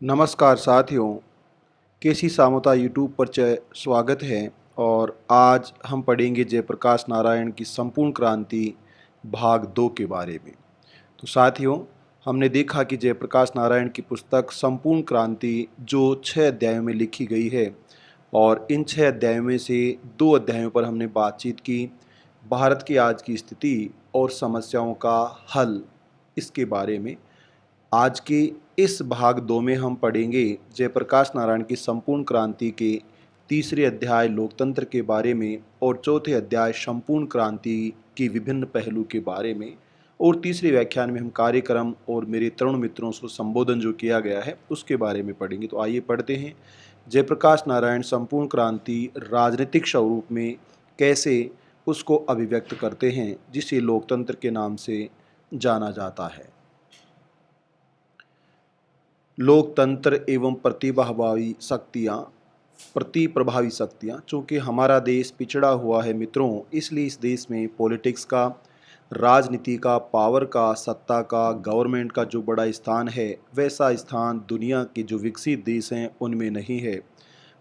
नमस्कार साथियों, केसी सामोता यूट्यूब पर स्वागत है। और आज हम पढ़ेंगे जयप्रकाश नारायण की संपूर्ण क्रांति भाग 2 के बारे में। तो साथियों, हमने देखा कि जयप्रकाश नारायण की पुस्तक संपूर्ण क्रांति जो 6 अध्यायों में लिखी गई है, और इन 6 अध्यायों में से 2 अध्यायों पर हमने बातचीत की भारत की आज की स्थिति और समस्याओं का हल, इसके बारे में। आज के इस भाग 2 में हम पढ़ेंगे जयप्रकाश नारायण की संपूर्ण क्रांति के तीसरे अध्याय लोकतंत्र के बारे में, और चौथे अध्याय संपूर्ण क्रांति के विभिन्न पहलू के बारे में, और तीसरे व्याख्यान में हम कार्यक्रम और मेरे तरुण मित्रों को संबोधन जो किया गया है उसके बारे में पढ़ेंगे। तो आइए पढ़ते हैं। जयप्रकाश नारायण संपूर्ण क्रांति राजनीतिक स्वरूप में कैसे उसको अभिव्यक्त करते हैं, जिसे लोकतंत्र के नाम से जाना जाता है। लोकतंत्र एवं प्रतिप्रभावी शक्तियाँ, चूँकि हमारा देश पिछड़ा हुआ है मित्रों, इसलिए इस देश में पॉलिटिक्स का, राजनीति का, पावर का, सत्ता का, गवर्नमेंट का जो बड़ा स्थान है, वैसा स्थान दुनिया के जो विकसित देश हैं उनमें नहीं है।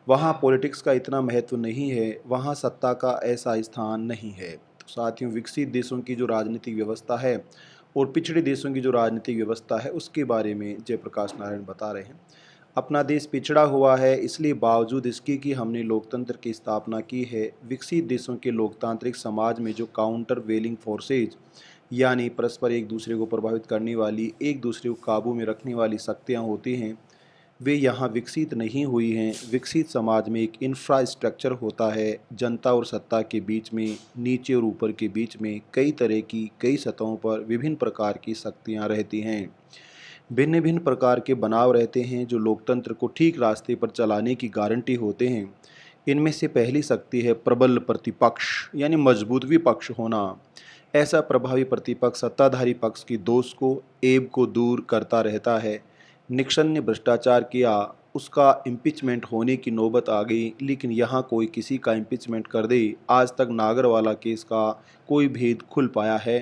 वहाँ पॉलिटिक्स का इतना महत्व नहीं है, वहाँ सत्ता का ऐसा स्थान नहीं है। तो साथियों, विकसित देशों की जो राजनीतिक व्यवस्था है और पिछड़े देशों की जो राजनीतिक व्यवस्था है उसके बारे में जयप्रकाश नारायण बता रहे हैं। अपना देश पिछड़ा हुआ है, इसलिए बावजूद इसके कि हमने लोकतंत्र की स्थापना की है, विकसित देशों के लोकतांत्रिक समाज में जो काउंटर वेलिंग फोर्सेज, यानी परस्पर एक दूसरे को प्रभावित करने वाली, एक दूसरे को काबू में रखने वाली शक्तियाँ होती हैं, वे यहाँ विकसित नहीं हुई हैं। विकसित समाज में एक इंफ्रास्ट्रक्चर होता है, जनता और सत्ता के बीच में, नीचे और ऊपर के बीच में कई तरह की, कई सतहों पर विभिन्न प्रकार की शक्तियाँ रहती हैं, भिन्न भिन्न प्रकार के बनाव रहते हैं जो लोकतंत्र को ठीक रास्ते पर चलाने की गारंटी होते हैं। इनमें से पहली शक्ति है प्रबल प्रतिपक्ष, यानी मजबूत विपक्ष होना। ऐसा प्रभावी प्रतिपक्ष सत्ताधारी पक्ष की दोष को, ऐब को दूर करता रहता है। निक्सन ने भ्रष्टाचार किया, उसका इम्पीचमेंट होने की नौबत आ गई, लेकिन यहाँ कोई किसी का इम्पीचमेंट कर दे। आज तक नागरवाला केस का कोई भेद खुल पाया है?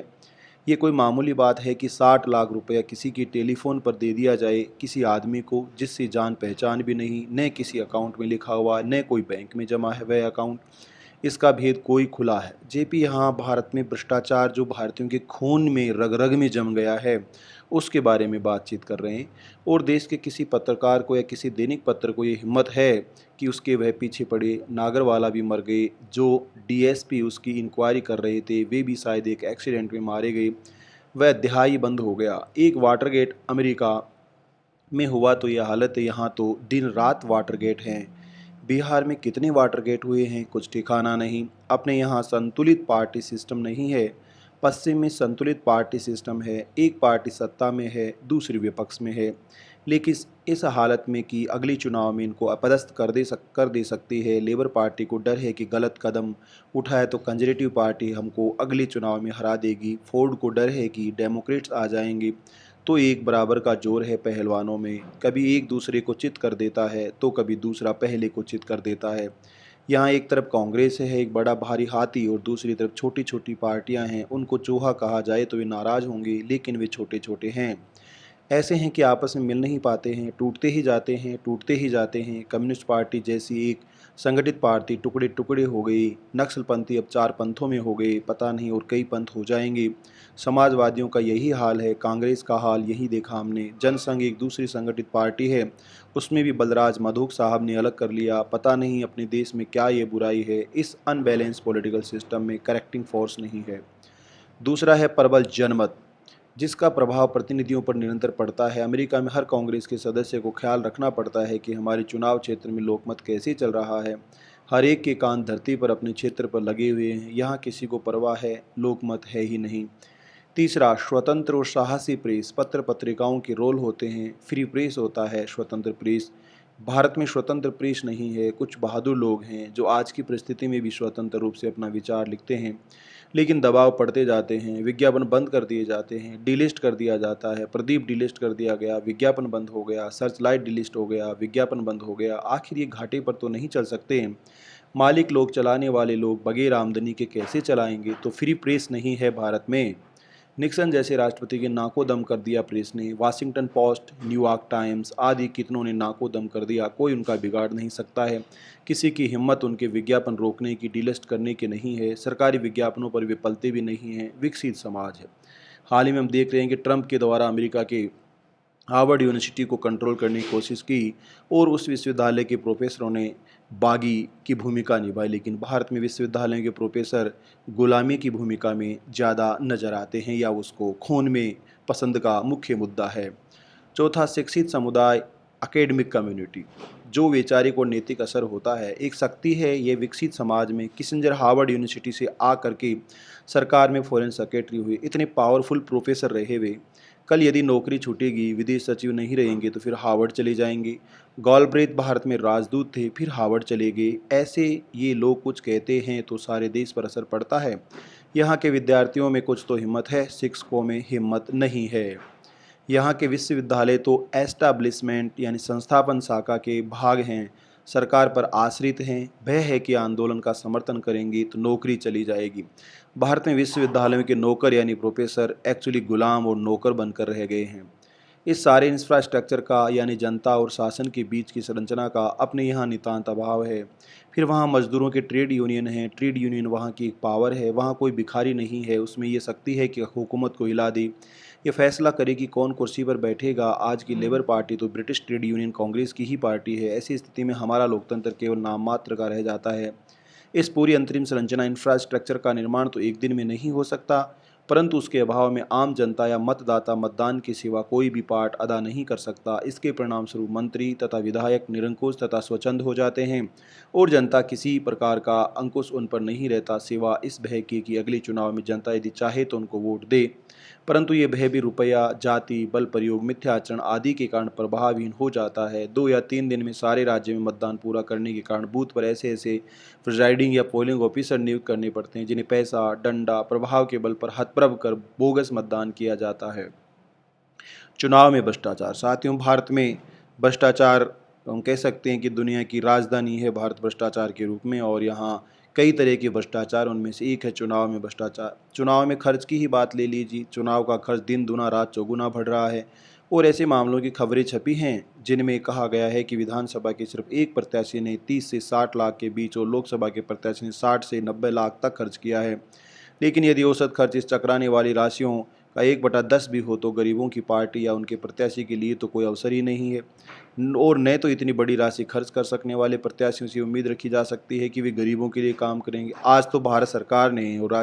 ये कोई मामूली बात है कि 60 लाख रुपया किसी के टेलीफोन पर दे दिया जाए, किसी आदमी को जिससे जान पहचान भी नहीं, न किसी अकाउंट में लिखा हुआ, न कोई बैंक में जमा है वह अकाउंट, इसका भेद कोई खुला है। जेपी यहाँ भारत में भ्रष्टाचार जो भारतीयों के खून में, रग रग में जम गया है, उसके बारे में बातचीत कर रहे हैं। और देश के किसी पत्रकार को या किसी दैनिक पत्र को ये हिम्मत है कि उसके वह पीछे पड़े। नागरवाला भी मर गए, जो डीएसपी उसकी इंक्वायरी कर रहे थे वे भी शायद एक एक्सीडेंट में मारे गए, वह दिहाई बंद हो गया। एक वाटरगेट अमेरिका में हुआ तो यह हालत है, यहाँ तो दिन रात वाटरगेट हैं। बिहार में कितने वाटरगेट हुए हैं कुछ ठिकाना नहीं। अपने यहाँ संतुलित पार्टी सिस्टम नहीं है, पश्चिम में संतुलित पार्टी सिस्टम है, एक पार्टी सत्ता में है, दूसरी विपक्ष में है। लेकिन इस हालत में कि अगले चुनाव में इनको अपदस्थ कर दे सकती है। लेबर पार्टी को डर है कि गलत कदम उठाए तो कंजर्वेटिव पार्टी हमको अगले चुनाव में हरा देगी। फोर्ड को डर है कि डेमोक्रेट्स आ जाएंगे, तो एक बराबर का जोर है पहलवानों में, कभी एक दूसरे को चित कर देता है तो कभी दूसरा पहले को चित कर देता है। यहाँ एक तरफ कांग्रेस है, एक बड़ा भारी हाथी, और दूसरी तरफ छोटी छोटी पार्टियां हैं। उनको चूहा कहा जाए तो वे नाराज़ होंगे, लेकिन वे छोटे छोटे हैं, ऐसे हैं कि आपस में मिल नहीं पाते हैं, टूटते ही जाते हैं, टूटते ही जाते हैं। कम्युनिस्ट पार्टी जैसी एक संगठित पार्टी टुकड़े टुकड़े हो गई, नक्सलपंथी अब 4 पंथों में हो गए, पता नहीं और कई पंथ हो जाएंगे। समाजवादियों का यही हाल है, कांग्रेस का हाल यही देखा हमने। जनसंघ एक दूसरी संगठित पार्टी है, उसमें भी बलराज मधोक साहब ने अलग कर लिया। पता नहीं अपने देश में क्या ये बुराई है, इस अनबैलेंस पॉलिटिकल सिस्टम में करेक्टिंग फोर्स नहीं है। दूसरा है प्रबल जनमत, जिसका प्रभाव प्रतिनिधियों पर निरंतर पड़ता है। अमेरिका में हर कांग्रेस के सदस्य को ख्याल रखना पड़ता है कि हमारे चुनाव क्षेत्र में लोकमत कैसे चल रहा है। हर एक के कान धरती पर अपने क्षेत्र पर लगे हुए हैं, यहाँ किसी को परवाह है, लोकमत है ही नहीं। तीसरा, स्वतंत्र और साहसी प्रेस, पत्र पत्रिकाओं के रोल होते हैं। फ्री प्रेस होता है, स्वतंत्र प्रेस। भारत में स्वतंत्र प्रेस नहीं है। कुछ बहादुर लोग हैं जो आज की परिस्थिति में भी स्वतंत्र रूप से अपना विचार लिखते हैं, लेकिन दबाव पड़ते जाते हैं, विज्ञापन बंद कर दिए जाते हैं, डिलिस्ट कर दिया जाता है। प्रदीप डिलिस्ट कर दिया गया, विज्ञापन बंद हो गया। सर्च लाइट डिलिस्ट हो गया, विज्ञापन बंद हो गया। आखिर ये घाटे पर तो नहीं चल सकते हैं। मालिक लोग, चलाने वाले लोग बगैर आमदनी के कैसे चलाएंगे? तो फ्री प्रेस नहीं है भारत में। निक्सन जैसे राष्ट्रपति के नाको दम कर दिया प्रेस ने। वाशिंगटन पोस्ट, न्यूयॉर्क टाइम्स आदि कितनों ने नाको दम कर दिया, कोई उनका बिगाड़ नहीं सकता है। किसी की हिम्मत उनके विज्ञापन रोकने की, डिलिस्ट करने की नहीं है। सरकारी विज्ञापनों पर वे पलते भी नहीं हैं। विकसित समाज है। हाल ही में हम देख रहे हैं कि ट्रंप के द्वारा अमेरिका के हार्वर्ड यूनिवर्सिटी को कंट्रोल करने की कोशिश की और उस विश्वविद्यालय के प्रोफेसरों ने बागी की भूमिका निभाई, लेकिन भारत में विश्वविद्यालयों के प्रोफेसर गुलामी की भूमिका में ज़्यादा नजर आते हैं या उसको खून में पसंद का मुख्य मुद्दा है। चौथा, शिक्षित समुदाय, एकेडमिक कम्युनिटी। जो वैचारिक और नैतिक असर होता है एक शक्ति है। ये विकसित समाज में किसिंजर हार्वर्ड यूनिवर्सिटी से आ करके सरकार में फॉरेन सेक्रेटरी हुए, इतने पावरफुल प्रोफेसर रहे वे। कल यदि नौकरी छूटेगी, विदेश सचिव नहीं रहेंगे तो फिर हार्वर्ड चले जाएंगे। गॉलब्रेथ भारत में राजदूत थे, फिर हार्वर्ड चले गए। ऐसे ये लोग कुछ कहते हैं तो सारे देश पर असर पड़ता है। यहाँ के विद्यार्थियों में कुछ तो हिम्मत है, शिक्षकों में हिम्मत नहीं है। यहाँ के विश्वविद्यालय तो एस्टैब्लिशमेंट यानी संस्थापन शाखा के भाग हैं, सरकार पर आश्रित हैं। भय है कि आंदोलन का समर्थन करेंगी तो नौकरी चली जाएगी। भारत में विश्वविद्यालयों के नौकर यानी प्रोफेसर एक्चुअली गुलाम और नौकर बनकर रह गए हैं। इस सारे इंफ्रास्ट्रक्चर का यानी जनता और शासन के बीच की संरचना का अपने यहाँ नितांत अभाव है। फिर वहाँ मजदूरों के ट्रेड यूनियन हैं। ट्रेड यूनियन वहाँ की एक पावर है। वहाँ कोई भिखारी नहीं है, उसमें ये शक्ति है कि हुकूमत को हिला दे, ये फैसला करे कि कौन कुर्सी पर बैठेगा। आज की लेबर पार्टी तो ब्रिटिश ट्रेड यूनियन कांग्रेस की ही पार्टी है। ऐसी स्थिति में हमारा लोकतंत्र केवल नाम मात्र का रह जाता है। इस पूरी अंतरिम संरचना इंफ्रास्ट्रक्चर का निर्माण तो एक दिन में नहीं हो सकता, परंतु उसके अभाव में आम जनता या मतदाता मतदान के सिवा कोई भी पार्ट अदा नहीं कर सकता। इसके परिणाम स्वरूप मंत्री तथा विधायक निरंकुश तथा स्वच्छंद हो जाते हैं और जनता किसी प्रकार का अंकुश उन पर नहीं रहता, सिवा इस भय के कि अगले चुनाव में जनता यदि चाहे तो उनको वोट दे। परंतु ये भय भी रुपया, जाति, बल प्रयोग, मिथ्या आचरण आदि के कारण प्रभावहीन हो जाता है। 2 या 3 दिन में सारे राज्य में मतदान पूरा करने के कारण बूथ पर ऐसे ऐसे प्रिजाइडिंग या पोलिंग ऑफिसर नियुक्त करने पड़ते हैं जिन्हें पैसा, डंडा, प्रभाव के बल पर हथप्रभ कर बोगस मतदान किया जाता है। चुनाव में भ्रष्टाचार। साथियों, भारत में भ्रष्टाचार, हम कह सकते हैं कि दुनिया की राजधानी है भारत भ्रष्टाचार के रूप में, और यहाँ कई तरह के भ्रष्टाचार, उनमें से एक है चुनाव में भ्रष्टाचार। चुनाव में खर्च की ही बात ले लीजिए। चुनाव का खर्च दिन दुना रात चौगुना बढ़ रहा है और ऐसे मामलों की खबरें छपी हैं जिनमें कहा गया है कि विधानसभा के सिर्फ एक प्रत्याशी ने 30 से 60 लाख के बीच और लोकसभा के प्रत्याशी ने 60 से 90 लाख तक खर्च किया है। लेकिन यदि औसत खर्च इस चक्राने वाली राशियों का 1/10 भी हो तो गरीबों की पार्टी या उनके प्रत्याशी के लिए तो कोई अवसर ही नहीं है। और न तो इतनी बड़ी राशि खर्च कर सकने वाले प्रत्याशियों से उम्मीद रखी जा सकती है कि वे गरीबों के लिए काम करेंगे। आज तो भारत सरकार ने और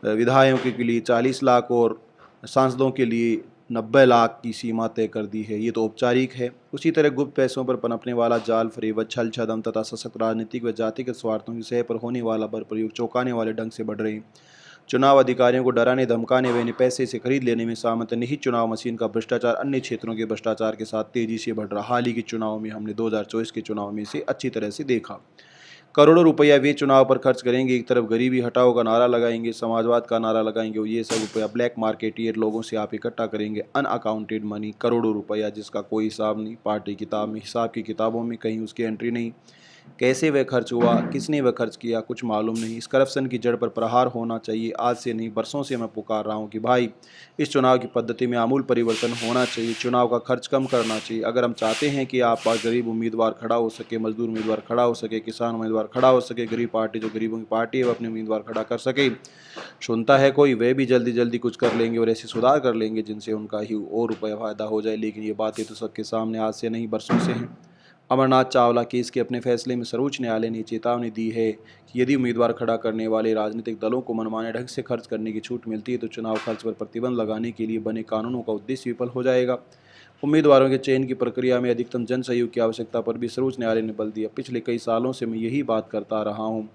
विधायकों के लिए 40 लाख और सांसदों के लिए 90 लाख की सीमा तय कर दी है। ये तो औपचारिक है। उसी तरह गुप्त पैसों पर पनपने वाला जाल, फरेब, छल छदम तथा सशक्त राजनीतिक व जातिगत स्वार्थों की सह पर होने वाला बल प्रयोग चौंकाने वाले ढंग से बढ़ रहे हैं। चुनाव अधिकारियों को डराने, धमकाने व इन्हें पैसे से खरीद लेने में सामंत निहित चुनाव मशीन का भ्रष्टाचार अन्य क्षेत्रों के भ्रष्टाचार के साथ तेजी से बढ़ रहा। हाल ही के चुनाव में हमने 2024 के चुनाव में इसे अच्छी तरह से देखा। करोड़ों रुपया वे चुनाव पर खर्च करेंगे। एक तरफ गरीबी हटाओ का नारा लगाएंगे, समाजवाद का नारा लगाएंगे और ये सब रुपया ब्लैक मार्केटियर लोगों से आप इकट्ठा करेंगे। अनअकाउंटेड मनी, करोड़ों रुपया जिसका कोई हिसाब नहीं। पार्टी किताब में, हिसाब की किताबों में कहीं उसकी एंट्री नहीं। कैसे वह खर्च हुआ, किसने वह खर्च किया, कुछ मालूम नहीं। इस करप्शन की जड़ पर प्रहार होना चाहिए। आज से नहीं, बरसों से मैं पुकार रहा हूँ कि भाई इस चुनाव की पद्धति में आमूल परिवर्तन होना चाहिए। चुनाव का खर्च कम करना चाहिए। अगर हम चाहते हैं कि आप पास गरीब उम्मीदवार खड़ा हो सके, मजदूर उम्मीदवार खड़ा हो सके, किसान उम्मीदवार खड़ा हो सके, गरीब पार्टी जो गरीबों की पार्टी है वो अपने उम्मीदवार खड़ा कर सके, सुनता है कोई, वे भी जल्दी जल्दी कुछ कर लेंगे और ऐसे सुधार कर लेंगे जिनसे उनका ही और रुपया फायदा हो जाए। लेकिन ये बातें तो सबके सामने आज से नहीं, बरसों से हैं। अमरनाथ चावला केस के अपने फैसले में सर्वोच्च न्यायालय ने चेतावनी दी है कि यदि उम्मीदवार खड़ा करने वाले राजनीतिक दलों को मनमाने ढंग से खर्च करने की छूट मिलती है तो चुनाव खर्च पर प्रतिबंध लगाने के लिए बने कानूनों का उद्देश्य विफल हो जाएगा। उम्मीदवारों के चयन की प्रक्रिया में अधिकतम जन सहयोग की आवश्यकता पर भी सर्वोच्च न्यायालय ने बल दिया। पिछले कई सालों से मैं यही बात करता रहा हूँ।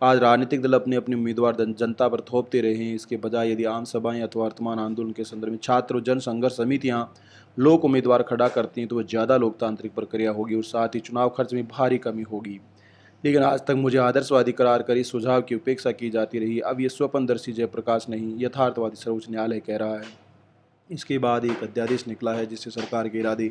आज राजनीतिक दल अपने अपने उम्मीदवार जनता पर थोपते रहे हैं। इसके बजाय यदि आम सभाएं अथवा वर्तमान आंदोलन के संदर्भ में छात्र और जन संघर्ष समितियां लोक उम्मीदवार खड़ा करती हैं तो वह ज़्यादा लोकतांत्रिक प्रक्रिया होगी और साथ ही चुनाव खर्च में भारी कमी होगी। लेकिन आज तक मुझे आदर्शवादी करार कर इस सुझाव की उपेक्षा की जाती रही। अब ये स्वप्नदर्शी जयप्रकाश नहीं, यथार्थवादी सर्वोच्च न्यायालय कह रहा है। इसके बाद एक अध्यादेश निकला है जिससे सरकार के इरादे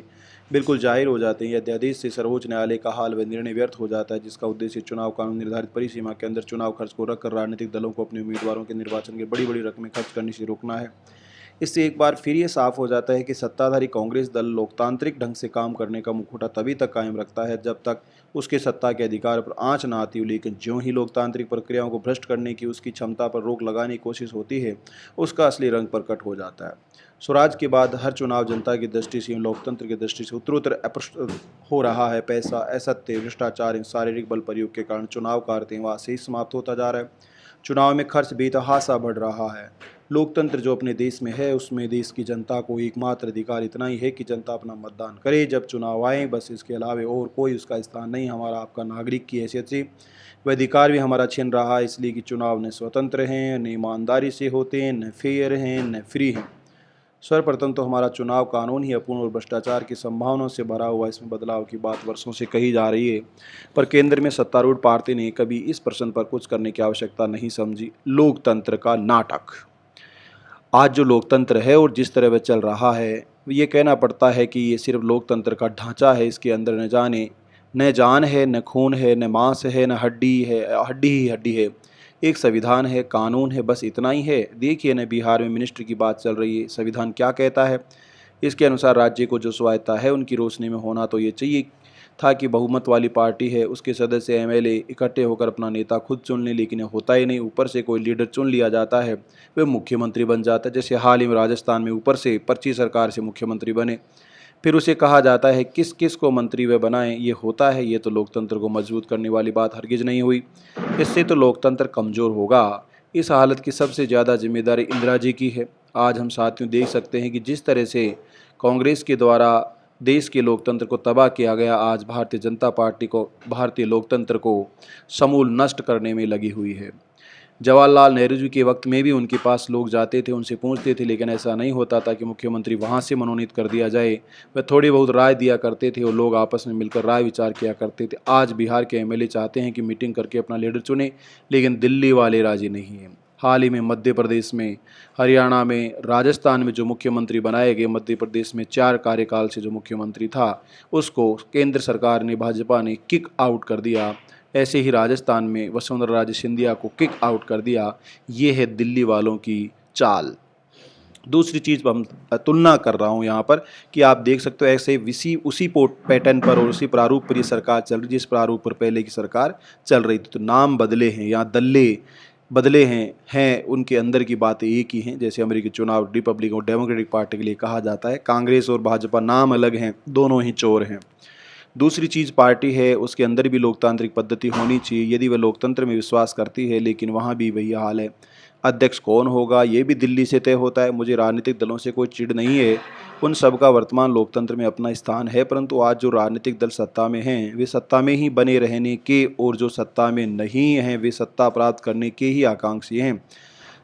बिल्कुल जाहिर हो जाते हैं। अध्यादेश से सर्वोच्च न्यायालय का हाल व निर्णय व्यर्थ हो जाता है, जिसका उद्देश्य चुनाव कानून निर्धारित परिसीमा के अंदर चुनाव खर्च को रखकर राजनीतिक दलों को अपने उम्मीदवारों के निर्वाचन के बड़ी बड़ी रकमें खर्च करने से रोकना है। इससे एक बार फिर ये साफ हो जाता है कि सत्ताधारी कांग्रेस दल लोकतांत्रिक ढंग से काम करने का मुखौटा तभी तक कायम रखता है जब तक उसके सत्ता के अधिकार पर आंच ना आती हो, लेकिन ज्यों ही लोकतांत्रिक प्रक्रियाओं को भ्रष्ट करने की उसकी क्षमता पर रोक लगाने की कोशिश होती है, उसका असली रंग प्रकट हो जाता है। स्वराज के बाद हर चुनाव जनता की दृष्टि से, लोकतंत्र की दृष्टि से उत्तरोत्तर अप्रशस्त हो रहा है। पैसा, असत्य, भ्रष्टाचार, शारीरिक बल प्रयोग के कारण चुनाव का अर्थ वहाँ से ही समाप्त होता जा रहा है। चुनाव में खर्च बेतहाशा बढ़ रहा है। लोकतंत्र जो अपने देश में है, उसमें देश की जनता को एकमात्र अधिकार इतना ही है कि जनता अपना मतदान करे जब चुनाव आए, बस इसके अलावा और कोई उसका स्थान नहीं। हमारा आपका नागरिक की हैसियत से वह अधिकार भी हमारा छिन रहा है, इसलिए कि चुनाव न स्वतंत्र हैं, न ईमानदारी से होते हैं, न फेयर हैं, न फ्री हैं। सर्वप्रथम तो हमारा चुनाव कानून ही अपूर्ण और भ्रष्टाचार की संभावनाओं से भरा हुआ, इसमें बदलाव की बात वर्षों से कही जा रही है, पर केंद्र में सत्तारूढ़ पार्टी ने कभी इस प्रश्न पर कुछ करने की आवश्यकता नहीं समझी। लोकतंत्र का नाटक। आज जो लोकतंत्र है और जिस तरह वह चल रहा है, ये कहना पड़ता है कि ये सिर्फ लोकतंत्र का ढांचा है। इसके अंदर न जान है, न खून है, न मांस है, न हड्डी है, हड्डी ही हड्डी है। एक संविधान है, कानून है, बस इतना ही है। देखिए न, बिहार में मिनिस्टर की बात चल रही है, संविधान क्या कहता है? इसके अनुसार राज्य को जो स्वायत्ता है उनकी रोशनी में होना तो ये चाहिए था कि बहुमत वाली पार्टी है, उसके सदस्य एमएलए इकट्ठे होकर अपना नेता खुद चुन लें, लेकिन होता ही नहीं। ऊपर से कोई लीडर चुन लिया जाता है, वह मुख्यमंत्री बन जाता है। जैसे हाल ही में राजस्थान में ऊपर से पर्ची सरकार से मुख्यमंत्री बने, फिर उसे कहा जाता है किस किस को मंत्री वे बनाएं। ये होता है? ये तो लोकतंत्र को मजबूत करने वाली बात हरगिज नहीं हुई। इससे तो लोकतंत्र कमज़ोर होगा। इस हालत की सबसे ज़्यादा जिम्मेदारी इंदिरा जी की है। आज हम साथियों देख सकते हैं कि जिस तरह से कांग्रेस के द्वारा देश के लोकतंत्र को तबाह किया गया, आज भारतीय जनता पार्टी को भारतीय लोकतंत्र को समूल नष्ट करने में लगी हुई है। जवाहरलाल नेहरू जी के वक्त में भी उनके पास लोग जाते थे, उनसे पूछते थे, लेकिन ऐसा नहीं होता था कि मुख्यमंत्री वहाँ से मनोनीत कर दिया जाए। वह थोड़ी बहुत राय दिया करते थे और लोग आपस में मिलकर राय विचार किया करते थे। आज बिहार के एमएलए चाहते हैं कि मीटिंग करके अपना लीडर चुने, लेकिन दिल्ली वाले राजी नहीं हैं। हाल ही में मध्य प्रदेश में, हरियाणा में, राजस्थान में जो मुख्यमंत्री बनाए गए, मध्य प्रदेश में 4 कार्यकाल से जो मुख्यमंत्री था, उसको केंद्र सरकार ने, भाजपा ने किक आउट कर दिया। ऐसे ही राजस्थान में वसुंधरा राजे सिंधिया को किक आउट कर दिया। ये है दिल्ली वालों की चाल। दूसरी चीज़ हम तुलना कर रहा हूँ यहाँ पर कि आप देख सकते हो ऐसे उसी पैटर्न पर और उसी प्रारूप पर ये सरकार चल रही, जिस प्रारूप पर पहले की सरकार चल रही थी। तो नाम बदले हैं, यहाँ दल्ले बदले हैं उनके अंदर की बातें एक ही हैं। जैसे अमेरिकी चुनाव रिपब्लिकन और डेमोक्रेटिक पार्टी के लिए कहा जाता है, कांग्रेस और भाजपा नाम अलग हैं, दोनों ही चोर हैं। दूसरी चीज़ पार्टी है, उसके अंदर भी लोकतांत्रिक पद्धति होनी चाहिए यदि वह लोकतंत्र में विश्वास करती है, लेकिन वहाँ भी वही हाल है। अध्यक्ष कौन होगा ये भी दिल्ली से तय होता है। मुझे राजनीतिक दलों से कोई चिढ़ नहीं है, उन सब का वर्तमान लोकतंत्र में अपना स्थान है, परंतु आज जो राजनीतिक दल सत्ता में हैं वे सत्ता में ही बने रहने के, और जो सत्ता में नहीं हैं वे सत्ता प्राप्त करने के ही आकांक्षी हैं।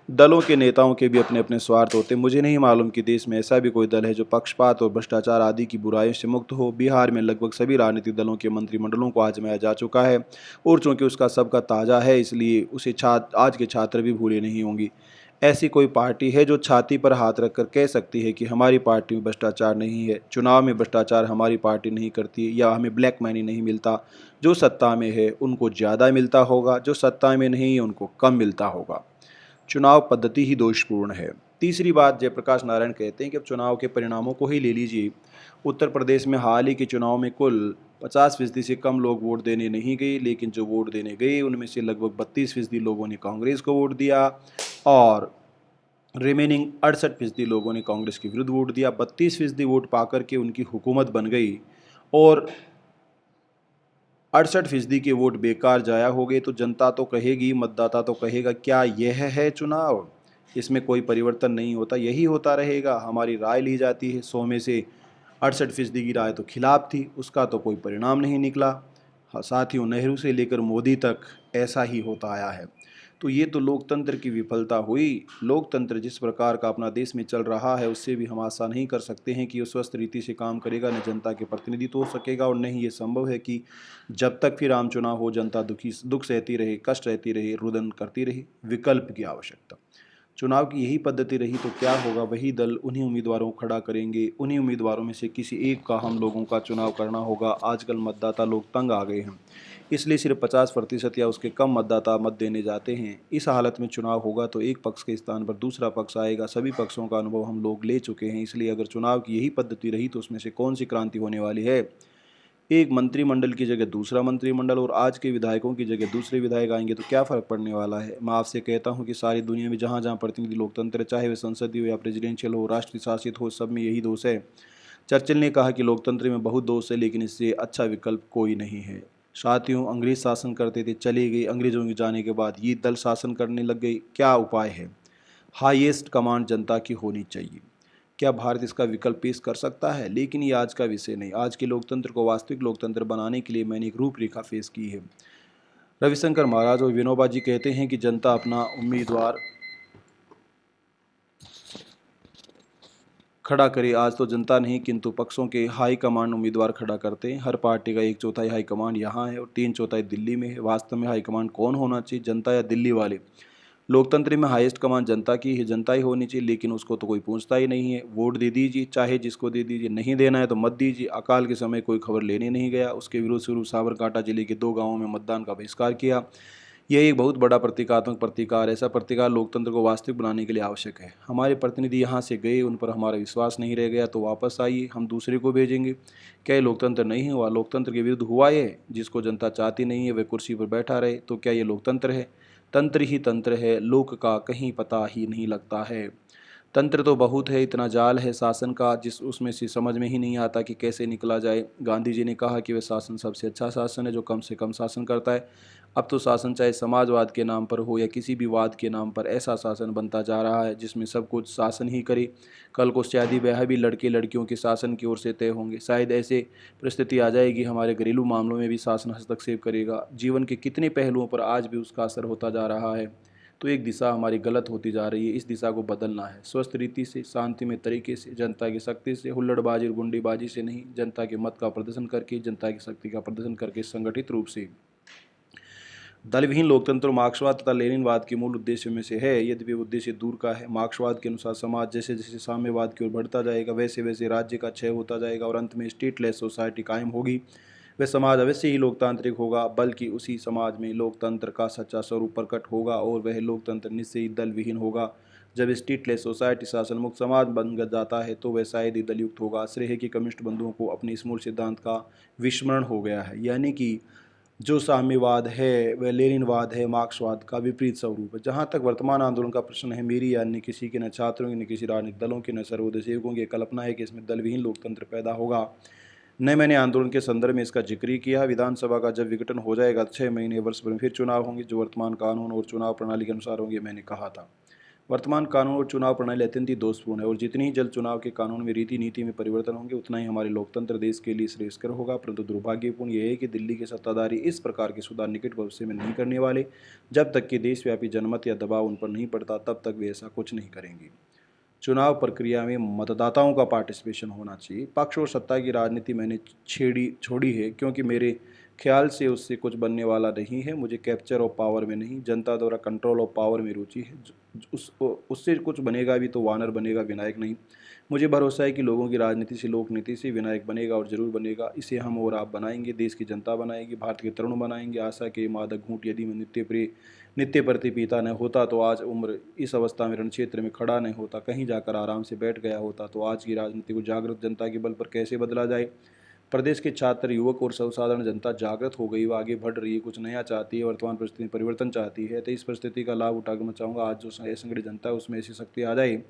दलों के नेताओं के भी अपने अपने स्वार्थ होते हैं। मुझे नहीं मालूम कि देश में ऐसा भी कोई दल है जो पक्षपात और भ्रष्टाचार आदि की बुराइयों से मुक्त हो। बिहार में लगभग सभी राजनीतिक दलों के मंत्रिमंडलों को आजमाया जा चुका है, और चूंकि उसका सबका ताज़ा है, इसलिए उसे आज के छात्र भी भूले नहीं होंगी। ऐसी कोई पार्टी है जो छाती पर हाथ रखकर कह सकती है कि हमारी पार्टी में भ्रष्टाचार नहीं है, चुनाव में भ्रष्टाचार हमारी पार्टी नहीं करती, या हमें ब्लैक मनी नहीं मिलता। जो सत्ता में है उनको ज़्यादा मिलता होगा, जो सत्ता में नहीं है उनको कम मिलता होगा। चुनाव पद्धति ही दोषपूर्ण है। तीसरी बात, जयप्रकाश नारायण कहते हैं कि अब चुनाव के परिणामों को ही ले लीजिए। उत्तर प्रदेश में हाल ही के चुनाव में कुल 50% से कम लोग वोट देने नहीं गए, लेकिन जो वोट देने गए उनमें से लगभग 32% लोगों ने कांग्रेस को वोट दिया और रिमेनिंग 68% लोगों ने कांग्रेस के विरुद्ध वोट दिया। 32% वोट पाकर के उनकी हुकूमत बन गई और 68% के वोट बेकार जाया हो गए। तो जनता तो कहेगी, मतदाता तो कहेगा, क्या यह है चुनाव? इसमें कोई परिवर्तन नहीं होता, यही होता रहेगा। हमारी राय ली जाती है, 100 में से 68% की राय तो खिलाफ थी, उसका तो कोई परिणाम नहीं निकला। साथियों, नेहरू से लेकर मोदी तक ऐसा ही होता आया है। तो ये तो लोकतंत्र की विफलता हुई। लोकतंत्र जिस प्रकार का अपना देश में चल रहा है, उससे भी हम आशा नहीं कर सकते हैं कि वो स्वस्थ रीति से काम करेगा, न जनता के प्रतिनिधित्व हो सकेगा, और नहीं ये संभव है कि जब तक फिर आम चुनाव हो जनता दुख सहती रहे, कष्ट रहती रहे, रुदन करती रहे। विकल्प की आवश्यकता। चुनाव की यही पद्धति रही तो क्या होगा? वही दल उन्हीं उम्मीदवारों को खड़ा करेंगे, उन्हीं उम्मीदवारों में से किसी एक का हम लोगों का चुनाव करना होगा। आजकल मतदाता लोग तंग आ गए हैं। इसलिए सिर्फ 50% या उसके कम मतदाता मत देने जाते हैं। इस हालत में चुनाव होगा तो एक पक्ष के स्थान पर दूसरा पक्ष आएगा। सभी पक्षों का अनुभव हम लोग ले चुके हैं, इसलिए अगर चुनाव की यही पद्धति रही तो उसमें से कौन सी क्रांति होने वाली है। एक मंत्रिमंडल की जगह दूसरा मंत्रिमंडल और आज के विधायकों की जगह दूसरे विधायक आएंगे तो क्या फ़र्क पड़ने वाला है। मैं आपसे कहता हूं कि सारी दुनिया में जहां जहां प्रतिनिधि लोकतंत्र है, चाहे वे संसदीय हो या प्रेसिडेंशियल हो, राष्ट्र शासित हो, सब में यही दोष है। चर्चिल ने कहा कि लोकतंत्र में बहुत दोष है, लेकिन इससे अच्छा विकल्प कोई नहीं है। साथियों, अंग्रेज शासन करते थे, चले गए, अंग्रेजों के जाने के बाद ये दल शासन करने लग गई। क्या उपाय है? हाईएस्ट कमांड जनता की होनी चाहिए। क्या भारत इसका विकल्प पेश कर सकता है? लेकिन ये आज का विषय नहीं। आज के लोकतंत्र को वास्तविक लोकतंत्र बनाने के लिए मैंने एक रूपरेखा पेश की है। रविशंकर महाराज और विनोबा जी कहते हैं कि जनता अपना उम्मीदवार खड़ा करे। आज तो जनता नहीं किंतु पक्षों के हाई कमांड उम्मीदवार खड़ा करते हैं। हर पार्टी का 1/4 हाई कमांड यहाँ है और 3/4 दिल्ली में है। वास्तव में हाई कमांड कौन होना चाहिए, जनता या दिल्ली वाले? लोकतंत्र में हाईएस्ट कमांड जनता की है, जनता ही होनी चाहिए, लेकिन उसको तो कोई पूछता ही नहीं है। वोट दे दीजिए, चाहे जिसको दे दीजिए, नहीं देना है तो मत दीजिए। अकाल के समय कोई खबर लेने नहीं गया, उसके विरुद्ध शुरू साबरकांठा जिले के 2 गांवों में मतदान का बहिष्कार किया। यह एक बहुत बड़ा प्रतीकात्मक प्रतिकार, ऐसा प्रतिकार लोकतंत्र को वास्तविक बनाने के लिए आवश्यक है। हमारे प्रतिनिधि यहाँ से गए, उन पर हमारा विश्वास नहीं रह गया तो वापस आइए, हम दूसरे को भेजेंगे। क्या ये लोकतंत्र नहीं हुआ? लोकतंत्र के विरुद्ध हुआ ये। जिसको जनता चाहती नहीं है वह कुर्सी पर बैठा रहे, तो क्या ये लोकतंत्र है? तंत्र ही तंत्र है, लोक का कहीं पता ही नहीं लगता है। तंत्र तो बहुत है, इतना जाल है शासन का जिस उसमें से समझ में ही नहीं आता कि कैसे निकला जाए। गांधी जी ने कहा कि वह शासन सबसे अच्छा शासन है जो कम से कम शासन करता है। अब तो शासन चाहे समाजवाद के नाम पर हो या किसी भी वाद के नाम पर, ऐसा शासन बनता जा रहा है जिसमें सब कुछ शासन ही करे। कल को शादी ब्याह भी लड़के लड़कियों के शासन की ओर से तय होंगे। शायद ऐसे परिस्थिति आ जाएगी हमारे घरेलू मामलों में भी शासन हस्तक्षेप करेगा। जीवन के कितने पहलुओं पर आज भी उसका असर होता जा रहा है। तो एक दिशा हमारी गलत होती जा रही है, इस दिशा को बदलना है। स्वस्थ रीति से, शांतिमय तरीके से, जनता की शक्ति से, हुल्लड़बाजी और गुंडीबाजी से नहीं, जनता के मत का प्रदर्शन करके, जनता की शक्ति का प्रदर्शन करके, संगठित रूप से। दलविहीन लोकतंत्र मार्क्सवाद तथा लेनिनवाद के मूल उद्देश्य में से है, यद्यपि उद्देश्य दूर का है। मार्क्सवाद के अनुसार समाज जैसे जैसे साम्यवाद की ओर बढ़ता जाएगा वैसे वैसे राज्य का क्षय होता जाएगा और अंत में स्टेटलेस सोसाइटी कायम होगी। वह समाज अवश्य ही लोकतांत्रिक होगा, बल्कि उसी समाज में लोकतंत्र का सच्चा स्वरूप प्रकट होगा और वह लोकतंत्र निश्चय ही दलविहीन होगा। जब स्टेटलेस सोसाइटी शासन मुक्त समाज बन जाता है तो वह शायद ही दलयुक्त होगा। आश्चर्य है कि कम्युनिस्ट बंधुओं को अपने इस मूल सिद्धांत का विस्मरण हो गया है, यानी कि जो साम्यवाद है वह लेनिनवाद है, मार्क्सवाद का विपरीत स्वरूप है। जहाँ तक वर्तमान आंदोलन का प्रश्न है, मेरी या अन्य किसी के, न छात्रों की, न किसी राजनीतिक दलों के, न सर्वोदय सेवकों की कल्पना है कि इसमें दलविहीन लोकतंत्र पैदा होगा। न मैंने आंदोलन के संदर्भ में इसका जिक्र ही किया। विधानसभा का जब विघटन हो जाएगा 6 महीने वर्ष भर में फिर चुनाव होंगे जो वर्तमान कानून और चुनाव प्रणाली के अनुसार होंगे, मैंने कहा था। वर्तमान कानून और चुनाव प्रणाली अत्यंत ही दोषपूर्ण है और जितनी ही जल्द चुनाव के कानून में रीति नीति में परिवर्तन होंगे उतना ही हमारे लोकतंत्र देश के लिए श्रेयस्कर होगा। परंतु दुर्भाग्यपूर्ण यह है कि दिल्ली के सत्ताधारी इस प्रकार के सुधार निकट भविष्य में नहीं करने वाले। जब तक कि देशव्यापी जनमत या दबाव उन पर नहीं पड़ता तब तक वे ऐसा कुछ नहीं करेंगे। चुनाव प्रक्रिया में मतदाताओं का पार्टिसिपेशन होना चाहिए। पक्ष और सत्ता की राजनीति मैंने छोड़ी है क्योंकि मेरे ख्याल से उससे कुछ बनने वाला नहीं है। मुझे कैप्चर ऑफ पावर में नहीं, जनता द्वारा कंट्रोल ऑफ पावर में रुचि है। उससे कुछ बनेगा भी तो वानर बनेगा, विनायक नहीं। मुझे भरोसा है कि लोगों की राजनीति से, लोक नीति से विनायक बनेगा और जरूर बनेगा। इसे हम और आप बनाएंगे, देश की जनता बनाएगी, भारत के तरुण बनाएंगे। आशा के मादक घूंट यदि मैं नित्य प्रति पीता न होता तो आज उम्र इस अवस्था में रण क्षेत्र में खड़ा नहीं होता, कहीं जाकर आराम से बैठ गया होता। तो आज की राजनीति को जागृत जनता के बल पर कैसे बदला जाए। प्रदेश के छात्र, युवक और सर्वसाधारण जनता जागृत हो गई, वो आगे बढ़ रही है, कुछ नया चाहती है, वर्तमान परिस्थिति में परिवर्तन चाहती है। तो इस परिस्थिति का लाभ उठाकर मैं चाहूँगा आज जो असंगठित जनता है उसमें ऐसी शक्ति आ जाए,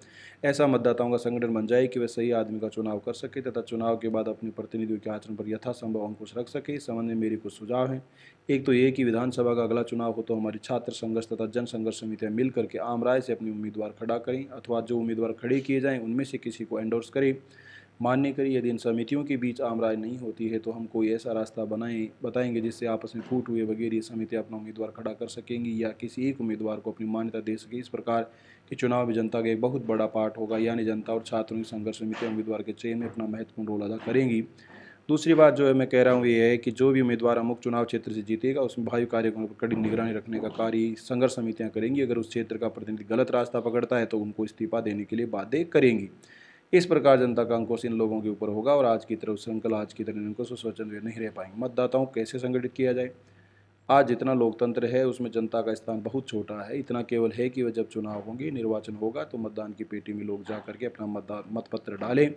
ऐसा मतदाताओं का संगठन बन जाए कि वह सही आदमी का चुनाव कर सके तथा चुनाव के बाद अपने प्रतिनिधियों के आचरण पर यथासंभव अंकुश रख सके। इस संबंध में मेरे कुछ सुझाव हैं। एक तो ये कि विधानसभा का अगला चुनाव हो तो हमारी छात्र संघर्ष तथा जन संघर्ष समितियाँ मिल करके आम राय से अपने उम्मीदवार खड़ा करें अथवा जो उम्मीदवार खड़े किए जाएँ उनमें से किसी को एंडोर्स करें, मान्य करिए। यदि इन समितियों के बीच आम राय नहीं होती है तो हम कोई ऐसा रास्ता बताएंगे जिससे आपस में फूट हुए बगैर ये समितियाँ अपना उम्मीदवार खड़ा कर सकेंगी या किसी एक उम्मीदवार को अपनी मान्यता दे सके। इस प्रकार के चुनाव में जनता का एक बहुत बड़ा पार्ट होगा, यानी जनता और छात्रों की संघर्ष समितियाँ उम्मीदवार के चयन में अपना महत्वपूर्ण रोल अदा करेंगी। दूसरी बात जो है मैं कह रहा हूँ ये है कि जो भी उम्मीदवार अमुक चुनाव क्षेत्र से जीतेगा उसमें भावी कार्यक्रमों पर कड़ी निगरानी रखने का कार्य संघर्ष समितियाँ करेंगी। अगर उस क्षेत्र का प्रतिनिधि गलत रास्ता पकड़ता है तो उनको इस्तीफा देने के लिए बाध्य करेंगी। इस प्रकार जनता का अंकुश इन लोगों के ऊपर होगा और आज की तरफ श्रृंखला, आज की तरह इनको सुस्वचन वे नहीं रह पाएंगे। मतदाताओं को कैसे संगठित किया जाए? आज जितना लोकतंत्र है उसमें जनता का स्थान बहुत छोटा है। इतना केवल है कि वह जब चुनाव होंगे, निर्वाचन होगा तो मतदान की पेटी में लोग जा करके अपना मतपत्र डालें।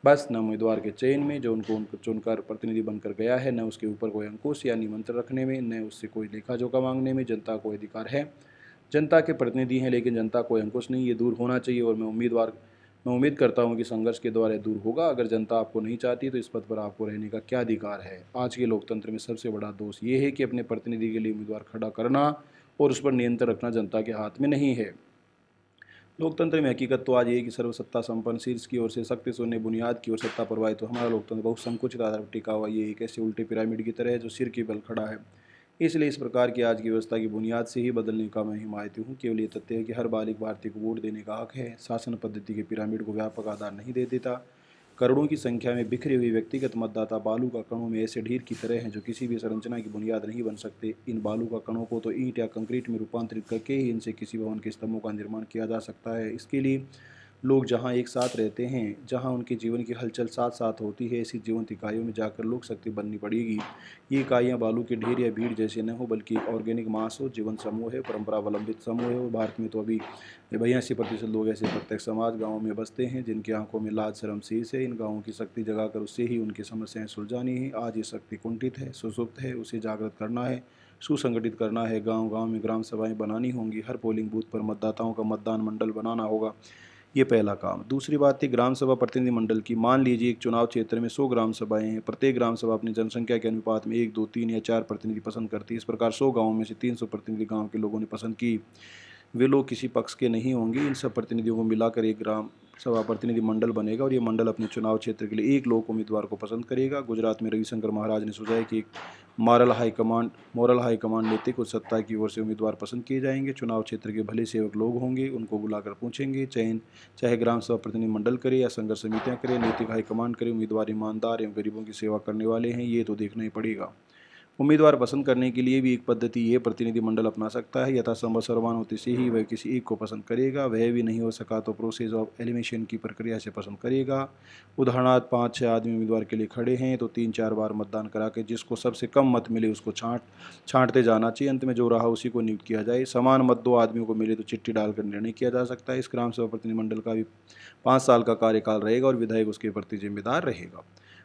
बस न उम्मीदवार के चयन में जो उनको चुनकर प्रतिनिधि बनकर गया है, न उसके ऊपर कोई अंकुश या निमंत्रण रखने में, न उससे कोई लेखा जोखा मांगने में जनता को अधिकार है। जनता के प्रतिनिधि हैं लेकिन जनता कोई अंकुश नहीं, ये दूर होना चाहिए। और मैं उम्मीद करता हूं कि संघर्ष के द्वारा दूर होगा। अगर जनता आपको नहीं चाहती तो इस पद पर आपको रहने का क्या अधिकार है। आज के लोकतंत्र में सबसे बड़ा दोष ये है कि अपने प्रतिनिधि के लिए उम्मीदवार खड़ा करना और उस पर नियंत्रण रखना जनता के हाथ में नहीं है। लोकतंत्र में हकीकत तो आज ये है कि सर्वसत्ता संपन्न शीर्ष की ओर से शक्ति शून्य बुनियाद की ओर सत्ता प्रवाहित। तो हमारा लोकतंत्र बहुत संकुचित आधार पर टिका हुआ ये एक ऐसे उल्टे पिरामिड की तरह है जो सिर के बल खड़ा है। इसलिए इस प्रकार की आज की व्यवस्था की बुनियाद से ही बदलने का मैं हिमायती हूँ। केवल ये तथ्य है कि हर बालिग भारतीय को वोट देने का हक है। शासन पद्धति के पिरामिड को व्यापक आधार नहीं दे देता। करोड़ों की संख्या में बिखरे हुए व्यक्तिगत मतदाता बालू का कणों में ऐसे ढेर की तरह हैं जो किसी भी संरचना की बुनियाद नहीं बन सकते। इन बालू का कणों को तो ईंट या कंक्रीट में रूपांतरित करके ही इनसे किसी भवन के स्तंभों का निर्माण किया जा सकता है। इसके लिए लोग जहाँ एक साथ रहते हैं, जहाँ उनके जीवन की हलचल साथ साथ होती है, ऐसी जीवंत इकाइयों में जाकर लोक शक्ति बननी पड़ेगी। ये इकाइयाँ बालू के ढेर या भीड़ जैसे न हो, बल्कि एक ऑर्गेनिक मास हो, जीवंत समूह है, परंपरा अवलंबित समूह है। भारत में तो अभी 82% लोग ऐसे प्रत्येक समाज गाँवों में बसते हैं जिनकी आंखों में लाज शर्म शीश है। इन गाँवों की शक्ति जगाकर उससे ही उनकी समस्याएं सुलझानी है। आज ये शक्ति कुंठित है, सुसुप्त है, उसे जागृत करना है, सुसंगठित करना है। गांव गांव में ग्राम सभाएं बनानी होंगी। हर पोलिंग बूथ पर मतदाताओं का मतदान मंडल बनाना होगा। ये पहला काम। दूसरी बात थी ग्राम सभा प्रतिनिधि मंडल की। मान लीजिए एक चुनाव क्षेत्र में 100 ग्राम सभाएं हैं। प्रत्येक ग्राम सभा अपनी जनसंख्या के अनुपात में 1, 2, 3 या 4 प्रतिनिधि पसंद करती है। इस प्रकार 100 गाँवों में से 300 प्रतिनिधि गाँव के लोगों ने पसंद की। वे लोग किसी पक्ष के नहीं होंगे। इन सब प्रतिनिधियों को मिलाकर एक ग्राम सभा प्रतिनिधि मंडल बनेगा और ये मंडल अपने चुनाव क्षेत्र के लिए एक लोक उम्मीदवार को पसंद करेगा। गुजरात में रविशंकर महाराज ने सुझाया कि एक मोरल हाईकमांड लेते कुछ सत्ता की ओर से उम्मीदवार पसंद किए जाएंगे। चुनाव क्षेत्र के भले सेवक लोग होंगे, उनको बुलाकर पूछेंगे। चयन चाहे ग्राम सभा प्रतिनिधि मंडल करे या संघर्ष समितियां करे, नैतिक हाईकमांड करे, उम्मीदवार ईमानदार एवं गरीबों की सेवा करने वाले हैं, ये तो देखना ही पड़ेगा। उम्मीदवार पसंद करने के लिए भी एक पद्धति ये प्रतिनिधिमंडल अपना सकता है। यथासंभव सर्वानुमति से ही वह किसी एक को पसंद करेगा। वह भी नहीं हो सका तो प्रोसेस ऑफ एलिमिनेशन की प्रक्रिया से पसंद करेगा। उदाहरणार्थ 5-6 आदमी उम्मीदवार के लिए खड़े हैं तो 3-4 बार मतदान करा के जिसको सबसे कम मत मिले उसको छांटते जाना चाहिए। अंत में जो रहा उसी को नियुक्त किया जाए। समान मत 2 आदमियों को मिले तो चिट्ठी डालकर निर्णय किया जा सकता है। इस ग्राम सभा प्रतिनिधिमंडल का भी 5 साल का कार्यकाल रहेगा और विधायक उसके प्रति जिम्मेदार रहेगा।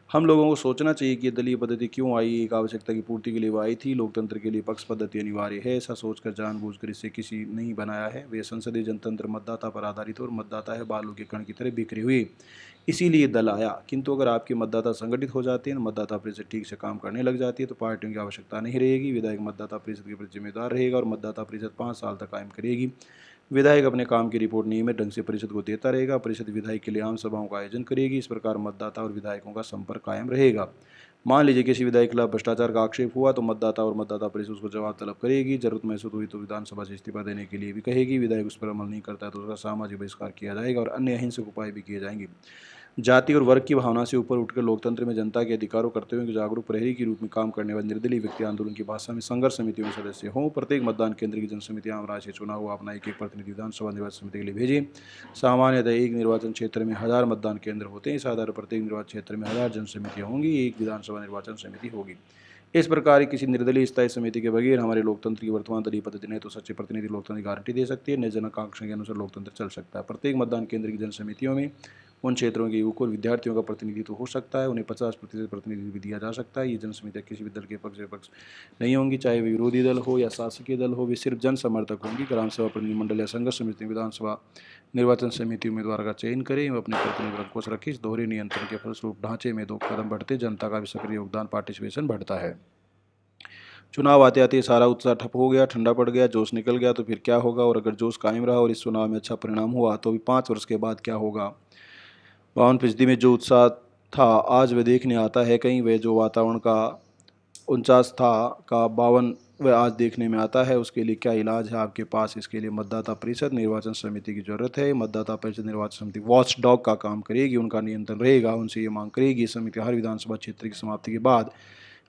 हम लोगों को सोचना चाहिए कि ये दलीय पद्धति क्यों आई। एक आवश्यकता की पूर्ति के लिए वो आई थी। लोकतंत्र के लिए पक्ष पद्धति अनिवार्य है। ऐसा सोचकर जानबूझकर इसे किसी नहीं बनाया है। वे संसदीय जनतंत्र मतदाता पर आधारित और मतदाता है बालू के कण की तरह बिखरे हुए, इसीलिए दल आया। किंतु अगर आपके मतदाता संगठित हो जाते हैं, मतदाता परिषद ठीक से काम करने लग जाती है तो पार्टियों की आवश्यकता नहीं रहेगी। विधायक मतदाता परिषद के प्रति जिम्मेदार रहेगा और मतदाता परिषद 5 साल तक कायम करेगी। विधायक अपने काम की रिपोर्ट नियमित ढंग से परिषद को देता रहेगा। परिषद विधायक के लिए आम सभाओं का आयोजन करेगी। इस प्रकार मतदाता और विधायकों का संपर्क कायम रहेगा। मान लीजिए किसी विधायक के खिलाफ भ्रष्टाचार का आक्षेप हुआ तो मतदाता और मतदाता परिषद उसको जवाब तलब करेगी। जरूरत महसूस हुई तो विधानसभा से इस्तीफा देने के लिए भी कहेगी। विधायक उस पर अमल नहीं करता है तो उसका सामाजिक बहिष्कार किया जाएगा और अन्य अहिंसक उपाय भी किए जाएंगे। जाति और वर्ग की भावना से ऊपर उठकर लोकतंत्र में जनता के अधिकारों करते हुए जागरूक प्रहरी के रूप में काम करने वाले निर्दलीय व्यक्ति आंदोलन की भाषा में संघर्ष समितियों में सदस्य हों। प्रत्येक मतदान केंद्र की जनसमितियां आम राय से चुना हुआ अपना एक प्रतिनिधि विधानसभा निर्वाचन समिति के लिए भेजें। सामान्यतः एक निर्वाचन क्षेत्र में 1000 मतदान केंद्र होते हैं। इस आधार पर प्रत्येक निर्वाचन क्षेत्र में 1000 जनसमितियां होंगी, एक विधानसभा निर्वाचन समिति होगी। इस प्रकार किसी निर्दलीय स्थायी समिति के बगैर हमारे लोकतंत्र की वर्तमान दलीय पद्धति ने तो सच्चे प्रतिनिधि लोकतंत्र की गारंटी दे सकती है, न जन आकांक्षा के अनुसार लोकतंत्र चल सकता है। प्रत्येक मतदान केंद्र की जनसमितियों में उन क्षेत्रों के युवकों और विद्यार्थियों का प्रतिनिधित्व हो सकता है। उन्हें 50% प्रतिनिधित्व भी दिया जा सकता है। ये जनसमितियाँ किसी भी दल के पक्ष विपक्ष नहीं होंगी, चाहे वे विरोधी दल हो या शासकीय दल हो। वे सिर्फ जन समर्थक होंगी। ग्राम सभा प्रतिनिधिमंडल या संघर्ष समिति विधानसभा निर्वाचन समिति उम्मीदवार का चयन करें एवं अपने प्रतिनिधि पर अंकुश रखें। इस दोहरे नियंत्रण के फलस्वरूप ढांचे में 2 कदम बढ़ते, जनता का भी सक्रिय योगदान पार्टिसिपेशन बढ़ता है। चुनाव आते आते सारा उत्साह ठप हो गया, ठंडा पड़ गया, जोश निकल गया तो फिर क्या होगा। और अगर जोश कायम रहा और इस चुनाव में अच्छा परिणाम हुआ तो भी 5 वर्ष के बाद क्या होगा। 52% में जो उत्साह था आज वह देखने आता है कहीं। वह जो वातावरण का 49 था का 52 वह आज देखने में आता है। उसके लिए क्या इलाज है आपके पास। इसके लिए मतदाता परिषद निर्वाचन समिति की जरूरत है। मतदाता परिषद निर्वाचन समिति वॉच डॉग का काम करेगी, उनका नियंत्रण रहेगा। उनसे ये मांग करेगी समिति हर विधानसभा क्षेत्र की समाप्ति के बाद,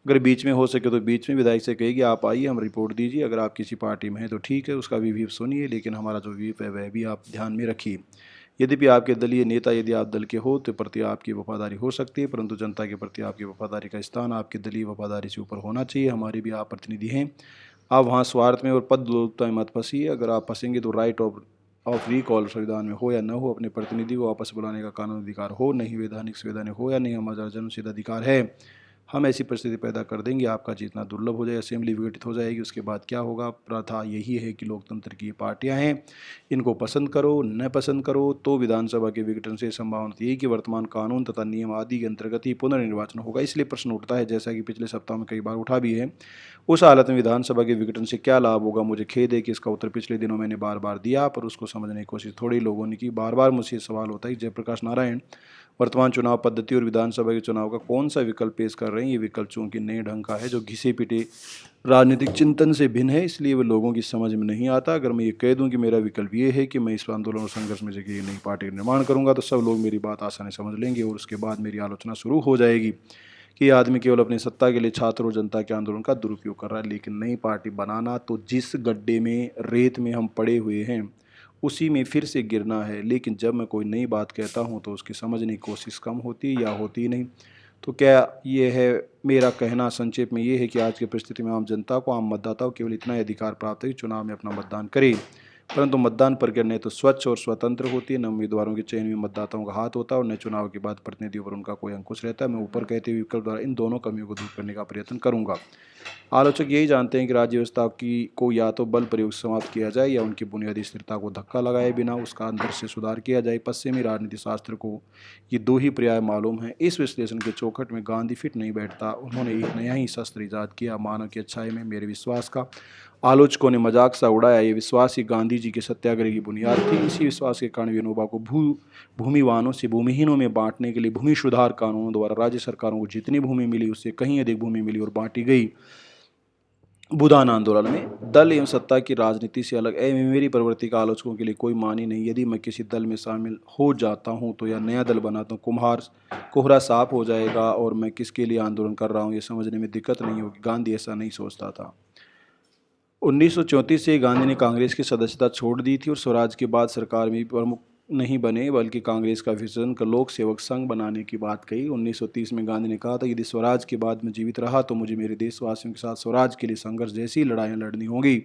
अगर बीच में हो सके तो बीच में, विधायक से कहेगी आप आइए, हम रिपोर्ट दीजिए। अगर आप किसी पार्टी में हैं तो ठीक है, उसका भी व्हीप सुनिए, लेकिन हमारा जो व्हीप है वह भी आप ध्यान में रखिए। यद्यपि आपके दलीय नेता यदि आप दल के हो तो प्रति आपकी वफादारी हो सकती है, परंतु जनता के प्रति आपकी वफादारी का स्थान आपकी दलीय वफादारी से ऊपर होना चाहिए। हमारे भी आप प्रतिनिधि हैं। आप वहाँ स्वार्थ में और पद लोलुपता में मत फंसिए। अगर आप फंसेंगे तो राइट ऑफ रिकॉल संविधान में हो या न हो, अपने प्रतिनिधि को वापस बुलाने का कानूनी अधिकार हो, नहीं वैधानिक संवैधानिक हो या नहीं हमारा जन्मसिद्ध अधिकार है। हम ऐसी परिस्थिति पैदा कर देंगे, आपका जीतना दुर्लभ हो जाए, असेंबली विघटित हो जाएगी। उसके बाद क्या होगा? प्रथा यही है कि लोकतंत्र की पार्टियां हैं, इनको पसंद करो न पसंद करो तो विधानसभा के विघटन से संभावना यही कि वर्तमान कानून तथा नियम आदि के अंतर्गत ही पुनर्निर्वाचन होगा। इसलिए प्रश्न उठता है, जैसा कि पिछले सप्ताह में कई बार उठा भी है, उस हालत में विधानसभा के विघटन से क्या लाभ होगा? मुझे खेद है कि इसका उत्तर पिछले दिनों मैंने बार बार दिया, पर उसको समझने की कोशिश थोड़ी लोगों ने की। बार बार मुझसे सवाल होता है कि जयप्रकाश नारायण वर्तमान चुनाव पद्धति और विधानसभा के चुनाव का कौन सा विकल्प पेश कर रहे हैं? ये विकल्प चूंकि नए ढंग का है, जो घिसे पिटे राजनीतिक चिंतन से भिन्न है, इसलिए वो लोगों की समझ में नहीं आता। अगर मैं ये कह दूं कि मेरा विकल्प ये है कि मैं इस आंदोलन और संघर्ष में जगह नई पार्टी का निर्माण करूंगा, तो सब लोग मेरी बात आसानी समझ लेंगे और उसके बाद मेरी आलोचना शुरू हो जाएगी कि ये आदमी केवल अपनी सत्ता के लिए छात्र और जनता के आंदोलन का दुरुपयोग कर रहा है। लेकिन नई पार्टी बनाना तो जिस गड्ढे में रेत में हम पड़े हुए हैं उसी में फिर से गिरना है। लेकिन जब मैं कोई नई बात कहता हूँ तो उसकी समझने की कोशिश कम होती है या होती ही नहीं। तो क्या ये है मेरा कहना संक्षेप में? ये है कि आज की परिस्थिति में आम जनता को, आम मतदाता को केवल इतना ही अधिकार प्राप्त है कि चुनाव में अपना मतदान करे, परंतु मतदान प्रक्रिया न तो स्वच्छ और स्वतंत्र होती है, न उम्मीदवारों के चयन में मतदाताओं का हाथ होता है, और न चुनाव के बाद प्रतिनिधियों पर उनका कोई अंकुश रहता है। मैं ऊपर कहते हुए विकल्प द्वारा इन दोनों कमियों को दूर करने का प्रयत्न करूंगा। आलोचक यही जानते हैं कि राज्य व्यवस्था की को या तो बल प्रयोग से समाप्त किया जाए या उनकी बुनियादी स्थिरता को धक्का लगाए बिना उसका अंदर से सुधार किया जाए। पश्चिमी राजनीति शास्त्र को ये दो ही पर्याय मालूम है। इस विश्लेषण के चौखट में गांधी फिट नहीं बैठता। उन्होंने एक नया ही शस्त्र ईजाद किया, मानव की अच्छाई में मेरे विश्वास का। आलोचकों ने मजाक सा उड़ाया। ये विश्वास ही गांधी जी के सत्याग्रह की बुनियाद थी। इसी विश्वास के कारण विनोबा को भूमिवानों से भूमिहीनों में बांटने के लिए भूमि सुधार कानूनों द्वारा राज्य सरकारों को जितनी भूमि मिली उससे कहीं अधिक भूमि मिली और बांटी गई। बुदान आंदोलन में दल एवं सत्ता की राजनीति से अलग मेरी प्रवृत्ति का आलोचकों के लिए कोई मानी नहीं। यदि मैं किसी दल में शामिल हो जाता हूं तो या नया दल बनाता हूं, कोहरा साफ हो जाएगा और मैं किसके लिए आंदोलन कर रहा हूं ये समझने में दिक्कत नहीं होगी। गांधी ऐसा नहीं सोचता था। 1934 से गांधी ने कांग्रेस की सदस्यता छोड़ दी थी और स्वराज के बाद सरकार में प्रमुख नहीं बने, बल्कि कांग्रेस का विसर्जन कर लोक सेवक संघ बनाने की बात कही। 1930 में गांधी ने कहा था, यदि स्वराज के बाद मैं जीवित रहा तो मुझे मेरे देशवासियों के साथ स्वराज के लिए संघर्ष जैसी लड़ाइयाँ लड़नी होंगी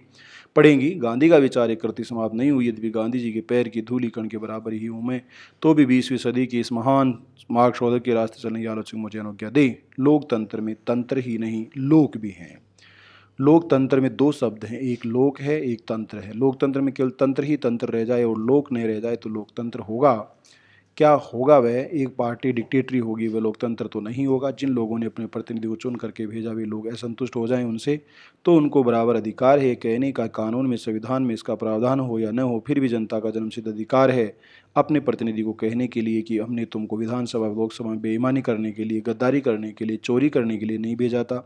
पड़ेंगी। गांधी का विचार एक कृति समाप्त नहीं हुई। यदि गांधी जी के पैर की धूलि कण के बराबर ही हूँ मैं, तो भी 20वीं सदी की इस महान मार्ग शोधक के रास्ते चलने की आलोचक मुझे अनुज्ञा दे। लोकतंत्र में तंत्र ही नहीं लोक भी हैं। लोकतंत्र में दो शब्द हैं, एक लोक है, एक तंत्र है। लोकतंत्र में केवल तंत्र ही तंत्र रह जाए और लोक नहीं रह जाए तो लोकतंत्र होगा क्या? होगा वह एक पार्टी डिक्टेटरी होगी, वह लोकतंत्र तो नहीं होगा। जिन लोगों ने अपने प्रतिनिधि को चुन करके भेजा वे लोग असंतुष्ट हो जाएं उनसे, तो उनको बराबर अधिकार है कहने का, कानून में संविधान में इसका प्रावधान हो या न हो, फिर भी जनता का जन्मसिद्ध अधिकार है अपने प्रतिनिधि को कहने के लिए कि हमने तुमको विधानसभा लोकसभा में बेईमानी करने के लिए, गद्दारी करने के लिए, चोरी करने के लिए नहीं भेजा था।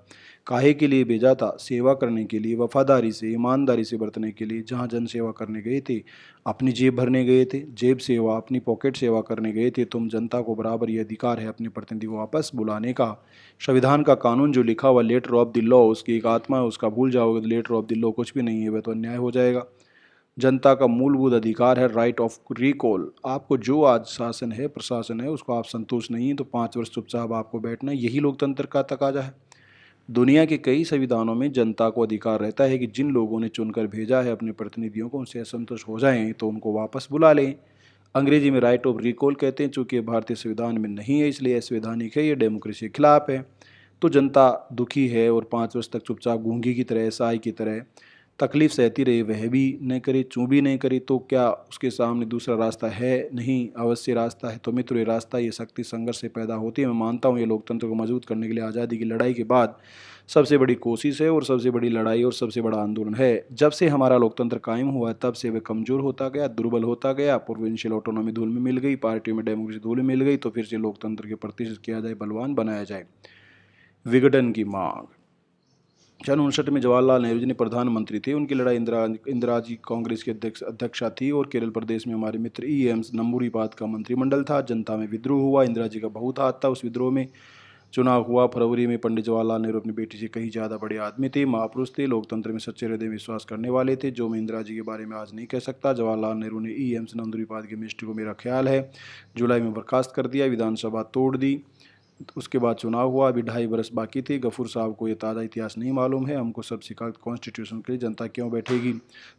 काहे के लिए भेजा था? सेवा करने के लिए, वफादारी से, ईमानदारी से बरतने के लिए। जहाँ जन सेवा करने गए थे, अपनी जेब भरने गए थे, जेब सेवा, अपनी पॉकेट सेवा करने गए थे। तुम जनता को बराबर ये अधिकार है अपने प्रतिनिधि को वापस बुलाने का। संविधान का कानून जो लिखा हुआ लेटर ऑफ द लॉ, उसकी एक आत्मा है, उसका भूल जाओगे तो लेटर ऑफ द लॉ कुछ भी नहीं है, वह तो अन्याय हो जाएगा। जनता का मूलभूत अधिकार है राइट ऑफ रिकॉल। आपको जो आज शासन है, प्रशासन है, उसको आप संतुष्ट नहीं है तो 5 वर्ष चुपचाप आपको बैठना है। यही लोकतंत्र का तकाजा है। दुनिया के कई संविधानों में जनता को अधिकार रहता है कि जिन लोगों ने चुनकर भेजा है अपने प्रतिनिधियों को, उनसे असंतुष्ट हो जाएं तो उनको वापस बुला लें। अंग्रेजी में राइट ऑफ रिकॉल कहते हैं। चूंकि भारतीय संविधान में नहीं है इसलिए असंवैधानिक है, ये डेमोक्रेसी के खिलाफ है। तो जनता दुखी है और 5 वर्ष तक चुपचाप गूंगी की तरह, साई की तरह तकलीफ सहती रही, वह भी नहीं करे, चूँ भी नहीं करी, तो क्या उसके सामने दूसरा रास्ता है? नहीं, अवश्य रास्ता है। तो मित्र, ये रास्ता, ये शक्ति संघर्ष से पैदा होती है। मैं मानता हूँ ये लोकतंत्र को मजबूत करने के लिए आज़ादी की लड़ाई के बाद सबसे बड़ी कोशिश है और सबसे बड़ी लड़ाई और सबसे बड़ा आंदोलन है। जब से हमारा लोकतंत्र कायम हुआ तब से वह कमज़ोर होता गया, दुर्बल होता गया। प्रोविंशियल ऑटोनॉमी धूल में मिल गई, पार्टी में डेमोक्रेसी धूल में मिल गई, तो फिर से लोकतंत्र के प्रतिष्ठित किया जाए, बलवान बनाया जाए। विघटन की मांग। सन 59 में जवाहरलाल नेहरू जी ने प्रधानमंत्री थे। उनकी लड़ाई इंदिरा जी कांग्रेस की अध्यक्षा थी और केरल प्रदेश में हमारे मित्र ई एम नंबूरीपाद का मंत्रिमंडल था। जनता में विद्रोह हुआ, इंदिरा जी का बहुत हाथ था उस विद्रोह में। चुनाव हुआ फरवरी में। पंडित जवाहरलाल नेहरू अपनी बेटी से कहीं ज़्यादा बड़े आदमी थे, महापुरुष थे, लोकतंत्र में सच्चे हृदय में विश्वास करने वाले थे, जो मैं इंदिरा जी के बारे में आज नहीं कह सकता। जवाहरलाल नेहरू ने एम्स नंदुरीपाद के मिनिस्ट्री को, मेरा ख्याल है, जुलाई में बर्खास्त कर दिया, विधानसभा तोड़ दी। उसके बाद चुनाव हुआ, अभी 2.5 बरस बाकी थे। गफूर साहब को ये ताज़ा इतिहास नहीं मालूम है। हमको सब सिखा कॉन्स्टिट्यूशन के लिए जनता क्यों बैठेगी।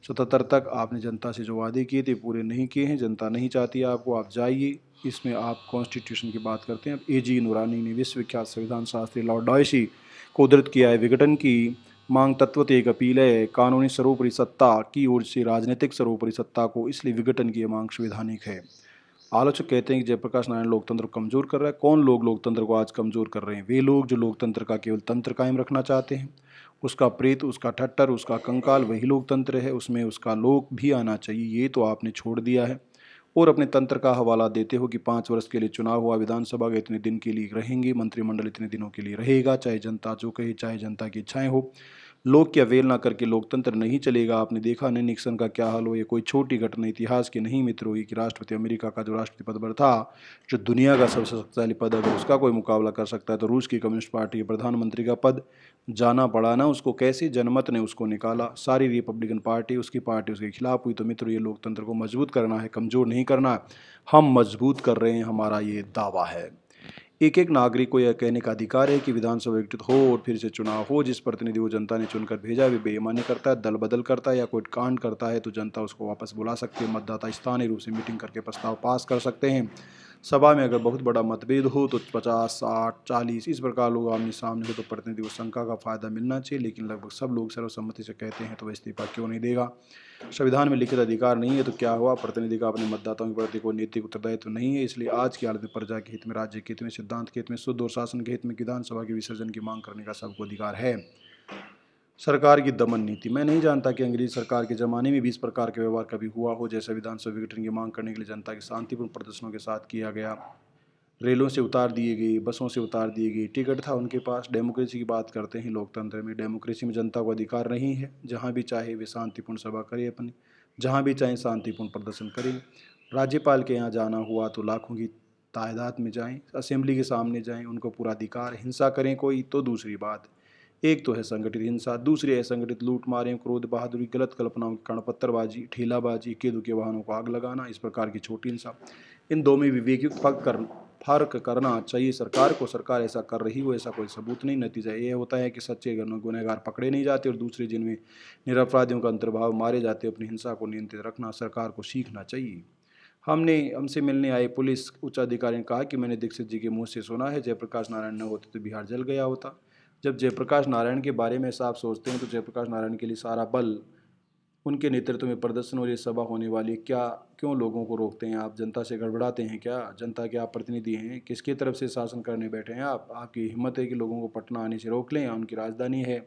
77 तक आपने जनता से जो वादे किए थे पूरे नहीं किए हैं, जनता नहीं चाहती आपको, आप जाइए। इसमें आप कॉन्स्टिट्यूशन की बात करते हैं। अब एजी नूरानी ने विश्वविख्यात संविधान शास्त्री लॉर्ड डायसी को उद्धृत किया है। विघटन की मांग तत्वतः एक अपील है कानूनी सर्वोपरि सत्ता की ओर से राजनीतिक सर्वोपरि सत्ता को, इसलिए विघटन की मांग संवैधानिक है। आलोचक कहते हैं कि जयप्रकाश नारायण लोकतंत्र को कमजोर कर रहा है। कौन लोग लोकतंत्र को आज कमजोर कर रहे हैं? वे लोग जो लोकतंत्र का केवल तंत्र कायम रखना चाहते हैं। उसका प्रेत, उसका ठट्टर, उसका कंकाल वही लोकतंत्र है। उसमें उसका लोक भी आना चाहिए। ये तो आपने छोड़ दिया है और अपने तंत्र का हवाला देते हो कि 5 वर्ष के लिए चुनाव हुआ, विधानसभा के इतने दिन के लिए रहेंगे, मंत्रिमंडल इतने दिनों के लिए रहेगा, चाहे जनता जो कहे, चाहे जनता की इच्छाएं हो। लोग की अवहेलना करके लोकतंत्र नहीं चलेगा। आपने देखा नहीं निक्सन का क्या हाल हो। ये कोई छोटी घटना इतिहास की नहीं मित्रों, ये कि राष्ट्रपति अमेरिका का जो राष्ट्रपति पद पर था, जो दुनिया का सबसे शक्तिशाली पद है, अगर उसका कोई मुकाबला कर सकता है तो रूस की कम्युनिस्ट पार्टी के प्रधानमंत्री का पद जाना पड़ा ना उसको। कैसे जनमत ने उसको निकाला, सारी रिपब्लिकन पार्टी उसकी पार्टी उसके खिलाफ हुई। तो मित्रों, ये लोकतंत्र को मजबूत करना है, कमजोर नहीं करना है। हम मजबूत कर रहे हैं, हमारा ये दावा है। एक एक नागरिक को यह कहने का अधिकार है कि विधानसभा विघटित हो और फिर से चुनाव हो। जिस प्रतिनिधि को जनता ने चुनकर भेजा वे बेईमानी करता है, दल बदल करता है या कोई कांड करता है तो जनता उसको वापस बुला सकती है। मतदाता स्थानीय रूप से मीटिंग करके प्रस्ताव पास कर सकते हैं। सभा में अगर बहुत बड़ा मतभेद हो तो 50, 60, 40 इस प्रकार लोग आमने सामने हो तो प्रतिनिधि को शंका का फायदा मिलना चाहिए। लेकिन लगभग सब लोग सर्वसम्मति से कहते हैं तो वह इस्तीफा क्यों नहीं देगा। संविधान में लिखित अधिकार नहीं है तो क्या हुआ। प्रतिनिधि का अपने मतदाताओं के प्रति कोई नैतिक उत्तरदायित्व नहीं है। इसलिए आज की हालत में प्रजा के हित में, राज्य के हित में, सिद्धांत के हित में, शुद्ध और शासन के हित में विधानसभा के विसर्जन की मांग करने का सबको अधिकार है। सरकार की दमन नीति। मैं नहीं जानता कि अंग्रेजी सरकार के ज़माने में भी इस प्रकार का व्यवहार कभी हुआ हो, जैसा विधानसभा विघटन की मांग करने के लिए जनता के शांतिपूर्ण प्रदर्शनों के साथ किया गया। रेलों से उतार दिए गए, बसों से उतार दिए गए, टिकट था उनके पास। डेमोक्रेसी की बात करते हैं लोकतंत्र में, डेमोक्रेसी में जनता को अधिकार नहीं है। जहाँ भी चाहे वे शांतिपूर्ण सभा करें अपनी, जहाँ भी चाहे शांतिपूर्ण प्रदर्शन करें। राज्यपाल के यहाँ जाना हुआ तो लाखों की तादाद में जाएं, असेंबली के सामने जाएं, उनको पूरा अधिकार। हिंसा करें कोई तो दूसरी बात। एक तो है संगठित हिंसा, दूसरी है संगठित लूट मारें, क्रोध, बहादुरी, गलत कल्पनाओं की कणपत्थरबाजी, ठेलाबाजी, इक्के दुक्के वाहनों को आग लगाना, इस प्रकार की छोटी हिंसा। इन दो में विवेकयुक्त फर्क करना चाहिए सरकार को। सरकार ऐसा कर रही हो ऐसा कोई सबूत नहीं। नतीजा ये होता है कि सच्चे गुनहगार पकड़े नहीं जाते और दूसरे जिनमें निरपराधियों का अंतर्भाव मारे जाते। अपनी हिंसा को नियंत्रित रखना सरकार को सीखना चाहिए। हमसे मिलने आए पुलिस उच्च अधिकारी ने कहा कि मैंने दीक्षित जी के मुंह से सुना है जयप्रकाश नारायण न होते तो बिहार जल गया होता। जब जयप्रकाश नारायण के बारे में साफ सोचते हैं तो जयप्रकाश नारायण के लिए सारा बल उनके नेतृत्व में प्रदर्शन और ये सभा होने वाली। क्या क्यों लोगों को रोकते हैं आप? जनता से गड़बड़ाते हैं क्या? जनता के आप प्रतिनिधि हैं, किसकी तरफ से शासन करने बैठे हैं आप? आपकी हिम्मत है कि लोगों को पटना आने से रोक लें? उनकी राजधानी है,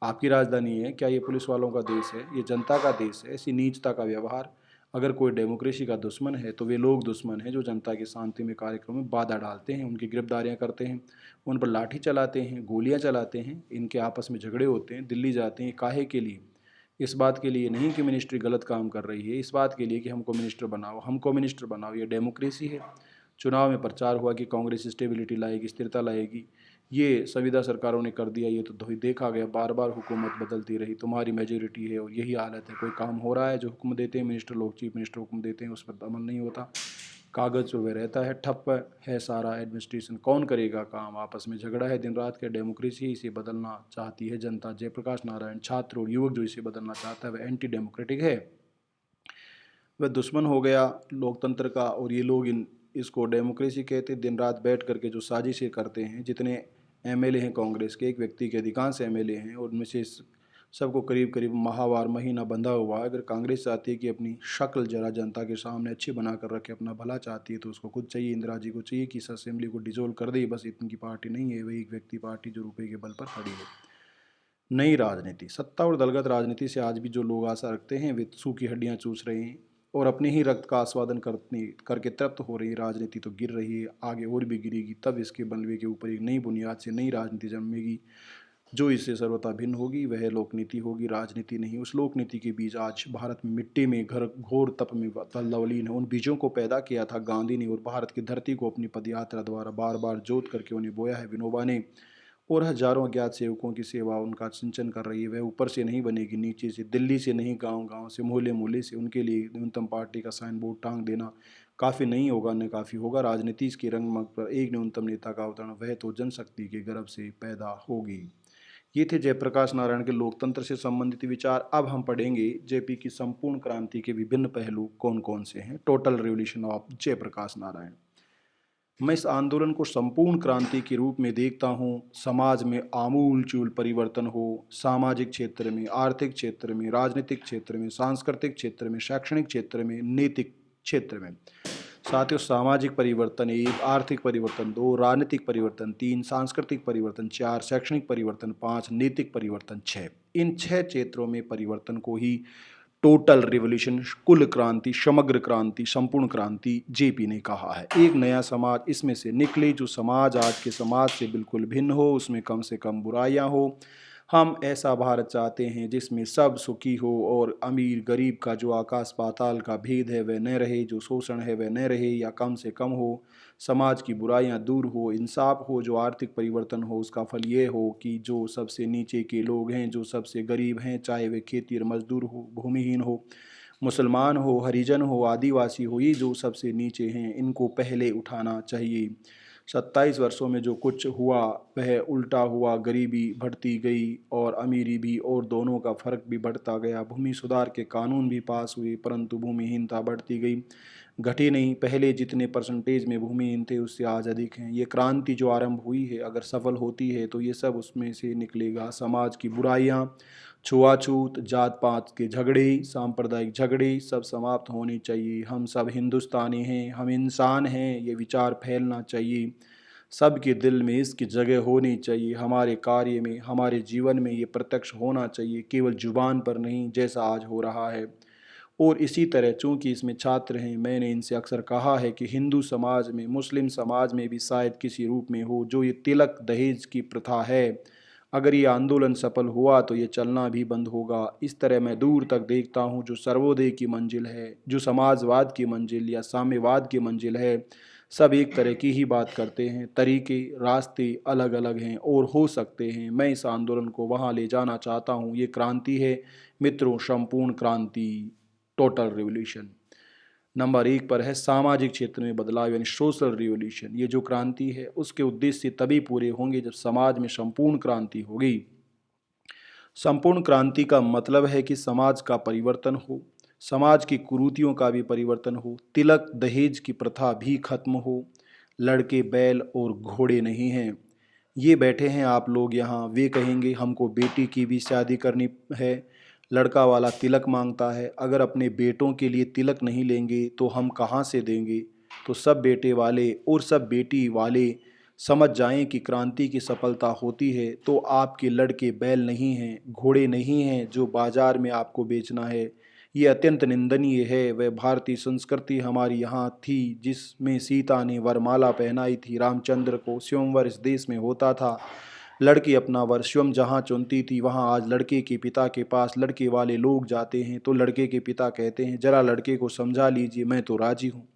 आपकी राजधानी है। क्या ये पुलिस वालों का देश है? ये जनता का देश है। ऐसी नीचता का व्यवहार, अगर कोई डेमोक्रेसी का दुश्मन है तो वे लोग दुश्मन हैं जो जनता के शांति में कार्यक्रम में बाधा डालते हैं, उनकी गिरफ्तारियां करते हैं, उन पर लाठी चलाते हैं, गोलियां चलाते हैं, इनके आपस में झगड़े होते हैं, दिल्ली जाते हैं। काहे के लिए? इस बात के लिए नहीं कि मिनिस्ट्री गलत काम कर रही है, इस बात के लिए कि हमको मिनिस्टर बनाओ, हमको मिनिस्टर बनाओ। ये डेमोक्रेसी है। चुनाव में प्रचार हुआ कि कांग्रेस स्टेबिलिटी लाएगी, स्थिरता लाएगी। ये संविदा सरकारों ने कर दिया। ये तो देखा गया, बार बार हुकूमत बदलती रही, तुम्हारी मेजोरिटी है और यही हालत है। कोई काम हो रहा है जो हुक्म देते हैं मिनिस्टर लोग, चीफ मिनिस्टर हुक्म देते हैं, उस पर अमल नहीं होता, कागज़ पे रहता है, ठप्प है सारा एडमिनिस्ट्रेशन। कौन करेगा काम? आपस में झगड़ा है दिन रात के। डेमोक्रेसी इसे बदलना चाहती है जनता। जयप्रकाश नारायण छात्र और युवक जो इसे बदलना चाहता है वह एंटी डेमोक्रेटिक है, वह दुश्मन हो गया लोकतंत्र का। और ये लोग इसको डेमोक्रेसी कहते। दिन रात बैठ करके जो साजिशें करते हैं, जितने एमएलए हैं कांग्रेस के, एक व्यक्ति के अधिकांश एमएलए हैं और उनमें से सबको करीब करीब माहवार महीना बंधा हुआ है। अगर कांग्रेस चाहती है कि अपनी शक्ल जरा जनता के सामने अच्छी बना कर रखे, अपना भला चाहती है, तो उसको खुद चाहिए, इंदिरा जी को चाहिए कि इस असेंबली को डिजोल्व कर दे। बस इतनी की पार्टी नहीं है, वही एक व्यक्ति पार्टी जो रुपये के बल पर खड़ी है। नई राजनीति। सत्ता और दलगत राजनीति से आज भी जो लोग आशा रखते हैं वे सूखी हड्डियां चूस रहे हैं और अपने ही रक्त का आस्वादन करके तृप्त हो रही राजनीति तो गिर रही है, आगे और भी गिरेगी। तब इसके बलवे के ऊपर एक नई बुनियाद से नई राजनीति जन्मेगी। जो इससे सर्वथा भिन्न होगी वह लोकनीति होगी, राजनीति नहीं। उस लोकनीति के बीज आज भारत में मिट्टी में घर घोर तप में लवलीन है। उन बीजों को पैदा किया था गांधी ने और भारत की धरती को अपनी पदयात्रा द्वारा बार बार जोत करके उन्हें बोया है विनोबा ने। और हजारों अज्ञात सेवकों की सेवा उनका सिंचन कर रही है। वह ऊपर से नहीं बनेगी, नीचे से, दिल्ली से नहीं, गांव गांव से, मोहल्ले मोहल्ले से। उनके लिए न्यूनतम पार्टी का साइन बोर्ड टांग देना काफ़ी नहीं होगा, न काफ़ी होगा। राजनीति के रंगमंच पर एक न्यूनतम नेता का अवतरण, वह तो जनशक्ति के गर्भ से पैदा होगी। ये थे जयप्रकाश नारायण के लोकतंत्र से संबंधित विचार। अब हम पढ़ेंगे जेपी की संपूर्ण क्रांति के विभिन्न पहलू कौन कौन से हैं। Total revolution of Jayaprakash Narayan. मैं इस आंदोलन को संपूर्ण क्रांति के रूप में देखता हूँ। समाज में आमूल चूल परिवर्तन हो, सामाजिक क्षेत्र में, आर्थिक क्षेत्र में, राजनीतिक क्षेत्र में, सांस्कृतिक क्षेत्र में, शैक्षणिक क्षेत्र में, नैतिक क्षेत्र में। साथियों, सामाजिक परिवर्तन 1, आर्थिक परिवर्तन 2, राजनीतिक परिवर्तन 3, सांस्कृतिक परिवर्तन 4, शैक्षणिक परिवर्तन 5, नैतिक परिवर्तन 6। इन 6 क्षेत्रों में परिवर्तन को ही टोटल रिवॉल्यूशन, कुल क्रांति, समग्र क्रांति, संपूर्ण क्रांति जेपी ने कहा है। एक नया समाज इसमें से निकले, जो समाज आज के समाज से बिल्कुल भिन्न हो, उसमें कम से कम बुराइयां हो। हम ऐसा भारत चाहते हैं जिसमें सब सुखी हो और अमीर गरीब का जो आकाश पाताल का भेद है वह न रहे, जो शोषण है वह न रहे या कम से कम हो। समाज की बुराइयां दूर हो, इंसाफ हो। जो आर्थिक परिवर्तन हो उसका फल ये हो कि जो सबसे नीचे के लोग हैं, जो सबसे गरीब हैं, चाहे वे खेती और मजदूर हो, भूमिहीन हो, मुसलमान हो, हरिजन हो, आदिवासी हो, ये जो सबसे नीचे हैं इनको पहले उठाना चाहिए। 27 वर्षों में जो कुछ हुआ वह उल्टा हुआ। गरीबी बढ़ती गई और अमीरी भी, और दोनों का फर्क भी बढ़ता गया। भूमि सुधार के कानून भी पास हुए परंतु भूमिहीनता बढ़ती गई, घटी नहीं। पहले जितने परसेंटेज में भूमिहीन थे उससे आज अधिक हैं। ये क्रांति जो आरंभ हुई है अगर सफल होती है तो ये सब उसमें से निकलेगा। समाज की बुराइयां, छुआछूत, जात पात के झगड़े, सांप्रदायिक झगड़े सब समाप्त होने चाहिए। हम सब हिंदुस्तानी हैं, हम इंसान हैं, ये विचार फैलना चाहिए। सबके दिल में इसकी जगह होनी चाहिए। हमारे कार्य में, हमारे जीवन में ये प्रत्यक्ष होना चाहिए, केवल जुबान पर नहीं जैसा आज हो रहा है। और इसी तरह चूंकि इसमें छात्र हैं, मैंने इनसे अक्सर कहा है कि हिंदू समाज में, मुस्लिम समाज में भी शायद किसी रूप में हो जो ये तिलक दहेज की प्रथा है। अगर ये आंदोलन सफल हुआ तो ये चलना भी बंद होगा। इस तरह मैं दूर तक देखता हूँ जो सर्वोदय की मंजिल है, जो समाजवाद की मंजिल या साम्यवाद की मंजिल है, सब एक तरह की ही बात करते हैं। तरीके, रास्ते अलग अलग हैं और हो सकते हैं। मैं इस आंदोलन को वहाँ ले जाना चाहता हूँ। ये क्रांति है मित्रों, संपूर्ण क्रांति, टोटल रिवॉल्यूशन। नंबर 1 पर है सामाजिक क्षेत्र में बदलाव यानी सोशल रिवॉल्यूशन। ये जो क्रांति है उसके उद्देश्य तभी पूरे होंगे जब समाज में संपूर्ण क्रांति होगी। संपूर्ण क्रांति का मतलब है कि समाज का परिवर्तन हो, समाज की कुरीतियों का भी परिवर्तन हो, तिलक दहेज की प्रथा भी खत्म हो। लड़के बैल और घोड़े नहीं हैं। ये बैठे हैं आप लोग यहाँ, वे कहेंगे हमको बेटी की भी शादी करनी है। लड़का वाला तिलक मांगता है, अगर अपने बेटों के लिए तिलक नहीं लेंगे तो हम कहाँ से देंगे। तो सब बेटे वाले और सब बेटी वाले समझ जाएं कि क्रांति की सफलता होती है तो आपके लड़के बैल नहीं हैं, घोड़े नहीं हैं जो बाजार में आपको बेचना है। ये अत्यंत निंदनीय है। वह भारतीय संस्कृति हमारी यहाँ थी जिसमें सीता ने वरमाला पहनाई थी रामचंद्र को। स्वयंवर इस देश में होता था, लड़की अपना वर स्वयं जहाँ चुनती थी वहाँ आज लड़के के पिता के पास लड़के वाले लोग जाते हैं तो लड़के के पिता कहते हैं जरा लड़के को समझा लीजिए, मैं तो राजी हूँ।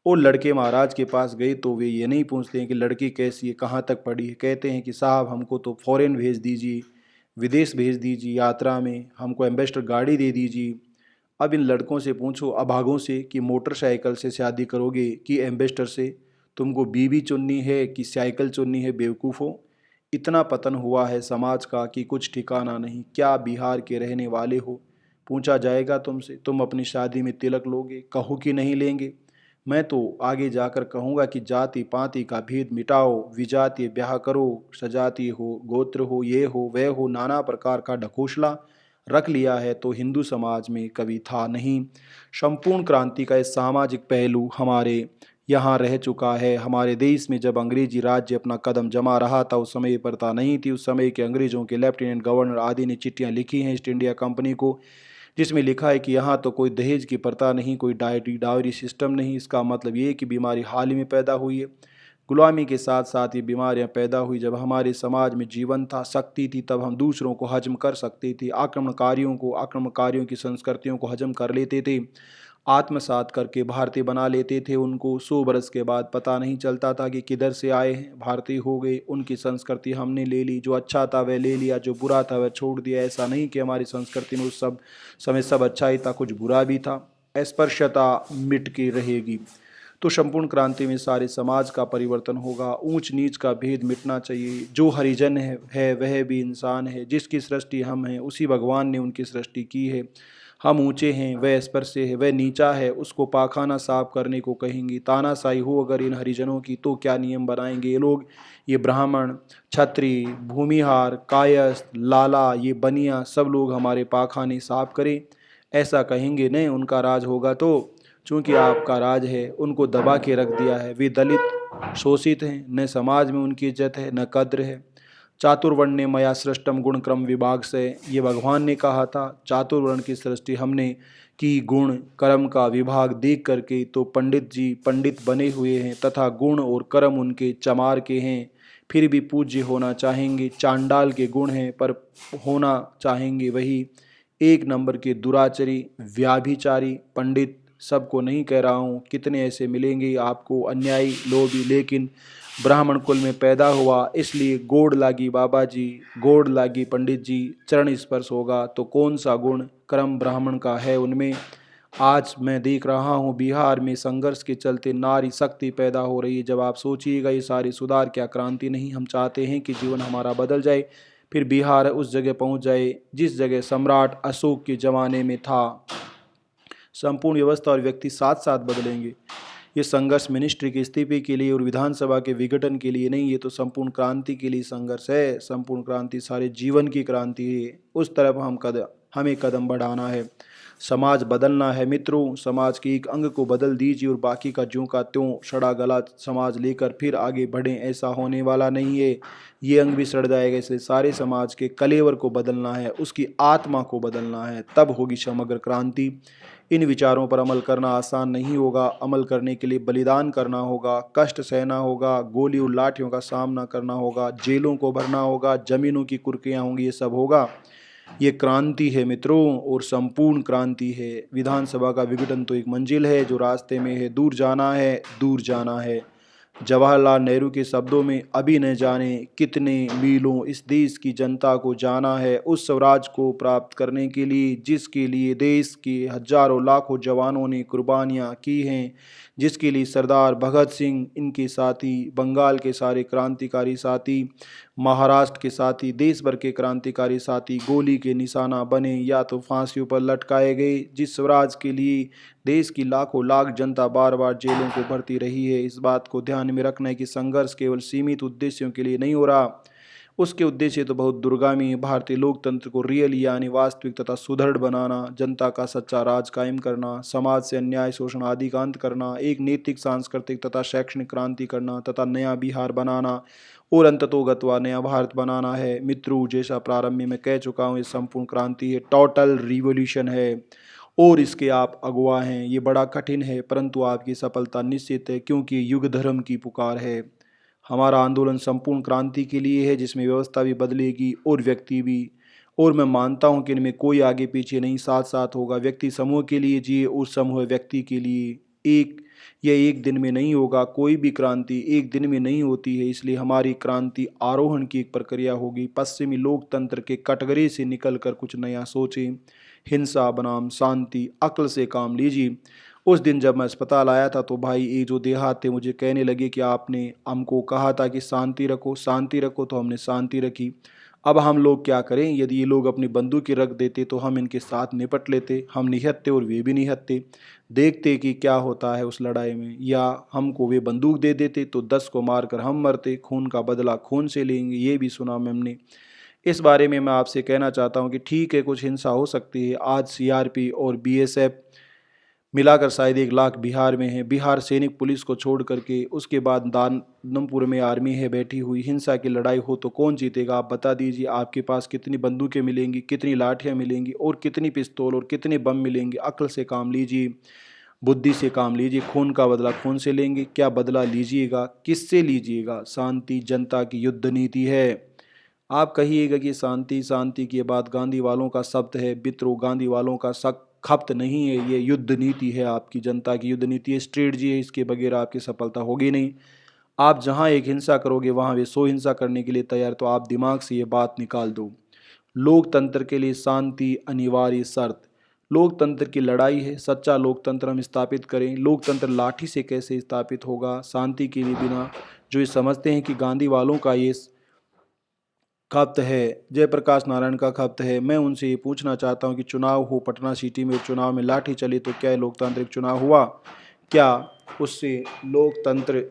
और लड़के महाराज के पास गए तो वे ये नहीं पूछते हैं कि लड़की कैसी है, कहाँ तक पढ़ी है। कहते हैं कि साहब हमको तो फॉरेन भेज दीजिए, विदेश भेज दीजिए यात्रा में, हमको एम्बेसडर गाड़ी दे दीजिए। अब इन लड़कों से पूछो अभागों से कि मोटरसाइकिल से शादी करोगे कि एम्बेसडर से, तुमको बीवी चुननी है कि साइकिल चुननी है बेवकूफ़ों। इतना पतन हुआ है समाज का कि कुछ ठिकाना नहीं। क्या बिहार के रहने वाले हो, पूछा जाएगा तुमसे तुम अपनी शादी में तिलक लोगे, कहो कि नहीं लेंगे। मैं तो आगे जाकर कहूँगा कि जाति पाति का भेद मिटाओ, विजातीय ब्याह करो, सजातीय हो, गोत्र हो, ये हो वह हो, नाना प्रकार का ढकोसला रख लिया है तो हिंदू समाज में कभी था नहीं। संपूर्ण क्रांति का इस सामाजिक पहलू हमारे यहाँ रह चुका है। हमारे देश में जब अंग्रेजी राज्य अपना कदम जमा रहा था उस समय प्रथा नहीं थी। उस समय के अंग्रेजों के लेफ्टिनेंट गवर्नर आदि ने चिट्ठियाँ लिखी हैं ईस्ट इंडिया कंपनी को, जिसमें लिखा है कि यहाँ तो कोई दहेज की प्रथा नहीं, कोई डायरी डावरी सिस्टम नहीं। इसका मतलब ये है कि बीमारी हाल ही में पैदा हुई है। गुलामी के साथ साथ ये बीमारियां पैदा हुई। जब हमारे समाज में जीवन था, शक्ति थी, तब हम दूसरों को हजम कर सकते थे, आक्रमणकारियों की संस्कृतियों को हजम कर लेते थे, आत्मसात करके भारतीय बना लेते थे उनको। 100 बरस के बाद पता नहीं चलता था कि किधर से आए हैं, भारतीय हो गए। उनकी संस्कृति हमने ले ली, जो अच्छा था वह ले लिया, जो बुरा था वह छोड़ दिया। ऐसा नहीं कि हमारी संस्कृति में उस सब समय सब अच्छा ही था, कुछ बुरा भी था। अस्पृश्यता मिट के रहेगी तो संपूर्ण क्रांति में सारे समाज का परिवर्तन होगा। ऊंच नीच का भेद मिटना चाहिए। जो हरिजन है वह भी इंसान है, जिसकी सृष्टि हम हैं उसी भगवान ने उनकी सृष्टि की है। हम ऊंचे हैं, वह स्पर्श है, वह नीचा है, उसको पाखाना साफ करने को कहेंगे। तानाशाही हो अगर इन हरिजनों की तो क्या नियम बनाएंगे ये लोग? ये ब्राह्मण, क्षत्रिय, भूमिहार, कायस्थ, लाला, ये बनिया सब लोग हमारे पाखाने साफ करें, ऐसा कहेंगे नहीं। उनका राज होगा तो, चूंकि आपका राज है, उनको दबा के रख दिया है। वे दलित शोषित हैं, न समाज में उनकी इज्जत है न कद्र है। चातुर्वर्ण्य मया सृष्टम गुण क्रम विभाग से, ये भगवान ने कहा था। चातुर्वर्ण की सृष्टि हमने की गुण कर्म का विभाग देख करके। तो पंडित जी पंडित बने हुए हैं तथा गुण और कर्म उनके चमार के हैं, फिर भी पूज्य होना चाहेंगे। चांडाल के गुण हैं पर होना चाहेंगे वही 1 नंबर के दुराचारी व्याभिचारी पंडित। सबको नहीं कह रहा हूँ, कितने ऐसे मिलेंगे आपको अन्यायी लोभी, लेकिन ब्राह्मण कुल में पैदा हुआ इसलिए गोड़ लागी बाबा जी, गोड़ लागी पंडित जी, चरण स्पर्श होगा तो कौन सा गुण कर्म ब्राह्मण का है उनमें। आज मैं देख रहा हूँ बिहार में संघर्ष के चलते नारी शक्ति पैदा हो रही है। जब आप सोचिएगा ये सारी सुधार क्या क्रांति नहीं? हम चाहते हैं कि जीवन हमारा बदल जाए, फिर बिहार उस जगह पहुँच जाए जिस जगह सम्राट अशोक के ज़माने में था। संपूर्ण व्यवस्था और व्यक्ति साथ साथ बदलेंगे। ये संघर्ष मिनिस्ट्री के इस्तीफे के लिए और विधानसभा के विघटन के लिए नहीं, ये तो संपूर्ण क्रांति के लिए संघर्ष है। संपूर्ण क्रांति सारे जीवन की क्रांति है। उस तरफ हमें कदम बढ़ाना है। समाज बदलना है मित्रों। समाज के एक अंग को बदल दीजिए और बाकी का ज्यों का त्यों सड़ा गला समाज लेकर फिर आगे बढ़ें, ऐसा होने वाला नहीं है। ये अंग भी सड़ जाएगा। इसलिए सारे समाज के कलेवर को बदलना है, उसकी आत्मा को बदलना है, तब होगी समग्र क्रांति। इन विचारों पर अमल करना आसान नहीं होगा। अमल करने के लिए बलिदान करना होगा, कष्ट सहना होगा, गोली और लाठियों का सामना करना होगा, जेलों को भरना होगा, जमीनों की कुर्कियाँ होंगी, ये सब होगा। ये क्रांति है मित्रों और संपूर्ण क्रांति है। विधानसभा का विघटन तो एक मंजिल है जो रास्ते में है। दूर जाना है, दूर जाना है। जवाहरलाल नेहरू के शब्दों में, अभी न जाने कितने मीलों इस देश की जनता को जाना है उस स्वराज को प्राप्त करने के लिए जिसके लिए देश के हजारों लाखों जवानों ने कुर्बानियाँ की हैं, जिसके लिए सरदार भगत सिंह, इनके साथी, बंगाल के सारे क्रांतिकारी साथी, महाराष्ट्र के साथी, देश भर के क्रांतिकारी साथी गोली के निशाना बने या तो फांसियों पर लटकाए गए। जिस स्वराज के लिए देश की लाखों लाख जनता बार बार जेलों को भरती रही है। इस बात को ध्यान में रखना है कि संघर्ष केवल सीमित उद्देश्यों के लिए नहीं हो रहा, उसके उद्देश्य तो बहुत दूरगामी है। भारतीय लोकतंत्र को रियल यानी वास्तविक तथा सुदृढ़ बनाना, जनता का सच्चा राज कायम करना, समाज से अन्याय शोषण आदि का अंत करना, एक नैतिक सांस्कृतिक तथा शैक्षणिक क्रांति करना तथा नया बिहार बनाना और अंततोगत्वा नया भारत बनाना है। मित्रों, जैसा प्रारंभ में मैं कह चुका हूँ, ये संपूर्ण क्रांति है, टोटल रिवॉल्यूशन है और इसके आप अगुवा हैं। ये बड़ा कठिन है परंतु आपकी सफलता निश्चित है, क्योंकि युग धर्म की पुकार है। हमारा आंदोलन संपूर्ण क्रांति के लिए है जिसमें व्यवस्था भी बदलेगी और व्यक्ति भी। और मैं मानता हूं कि इनमें कोई आगे पीछे नहीं, साथ साथ होगा। व्यक्ति समूह के लिए जिए और समूह व्यक्ति के लिए। यह एक दिन में नहीं होगा। कोई भी क्रांति एक दिन में नहीं होती है। इसलिए हमारी क्रांति आरोहण की एक प्रक्रिया होगी। पश्चिमी लोकतंत्र के कटघरे से निकलकर कुछ नया सोचें। हिंसा बनाम शांति, अक्ल से काम लीजिए। उस दिन जब मैं अस्पताल आया था तो भाई ये जो देहात थे मुझे कहने लगे कि आपने हमको कहा था कि शांति रखो शांति रखो, तो हमने शांति रखी। अब हम लोग क्या करें? यदि ये लोग अपनी बंदूकें रख देते तो हम इनके साथ निपट लेते। हम निहत्ते और वे भी निहत्ते, देखते कि क्या होता है उस लड़ाई में। या हमको वे बंदूक दे देते तो 10 को मारकर हम मरते। खून का बदला खून से लेंगे, ये भी सुना हमने। इस बारे में मैं आपसे कहना चाहता हूँ कि ठीक है, कुछ हिंसा हो सकती है। आज सीआरपी और बीएसएफ मिलाकर शायद 1 लाख बिहार में है। बिहार सैनिक पुलिस को छोड़ करके उसके बाद दानमपुर में आर्मी है बैठी हुई। हिंसा की लड़ाई हो तो कौन जीतेगा? आप बता दीजिए। आपके पास कितनी बंदूकें मिलेंगी, कितनी लाठियां मिलेंगी और कितनी पिस्तौल और कितने बम मिलेंगे? अक्ल से काम लीजिए। बुद्धि से काम लीजिए, खून का बदला खून से लेंगे। क्या बदला लीजिएगा, किससे लीजिएगा? शांति जनता की युद्ध नीति है। आप कहिएगा कि शांति शांति की बात गांधी वालों का शब्द है, विद्रोह गांधी वालों का खप्त नहीं है, ये युद्ध नीति है, आपकी जनता की युद्ध नीति है, स्ट्रेटजी है, इसके बगैर आपकी सफलता होगी नहीं। आप जहां एक हिंसा करोगे वहां वे 100 हिंसा करने के लिए तैयार, तो आप दिमाग से ये बात निकाल दो। लोकतंत्र के लिए शांति अनिवार्य शर्त। लोकतंत्र की लड़ाई है, सच्चा लोकतंत्र हम स्थापित करें। लोकतंत्र लाठी से कैसे स्थापित होगा, शांति के लिए बिना। जो ये समझते हैं कि गांधी वालों का ये खप्त है, जयप्रकाश नारायण का खप्त है, मैं उनसे ये पूछना चाहता हूँ कि चुनाव हो पटना सिटी में, चुनाव में लाठी चली तो क्या लोकतांत्रिक चुनाव हुआ? क्या उससे लोकतंत्र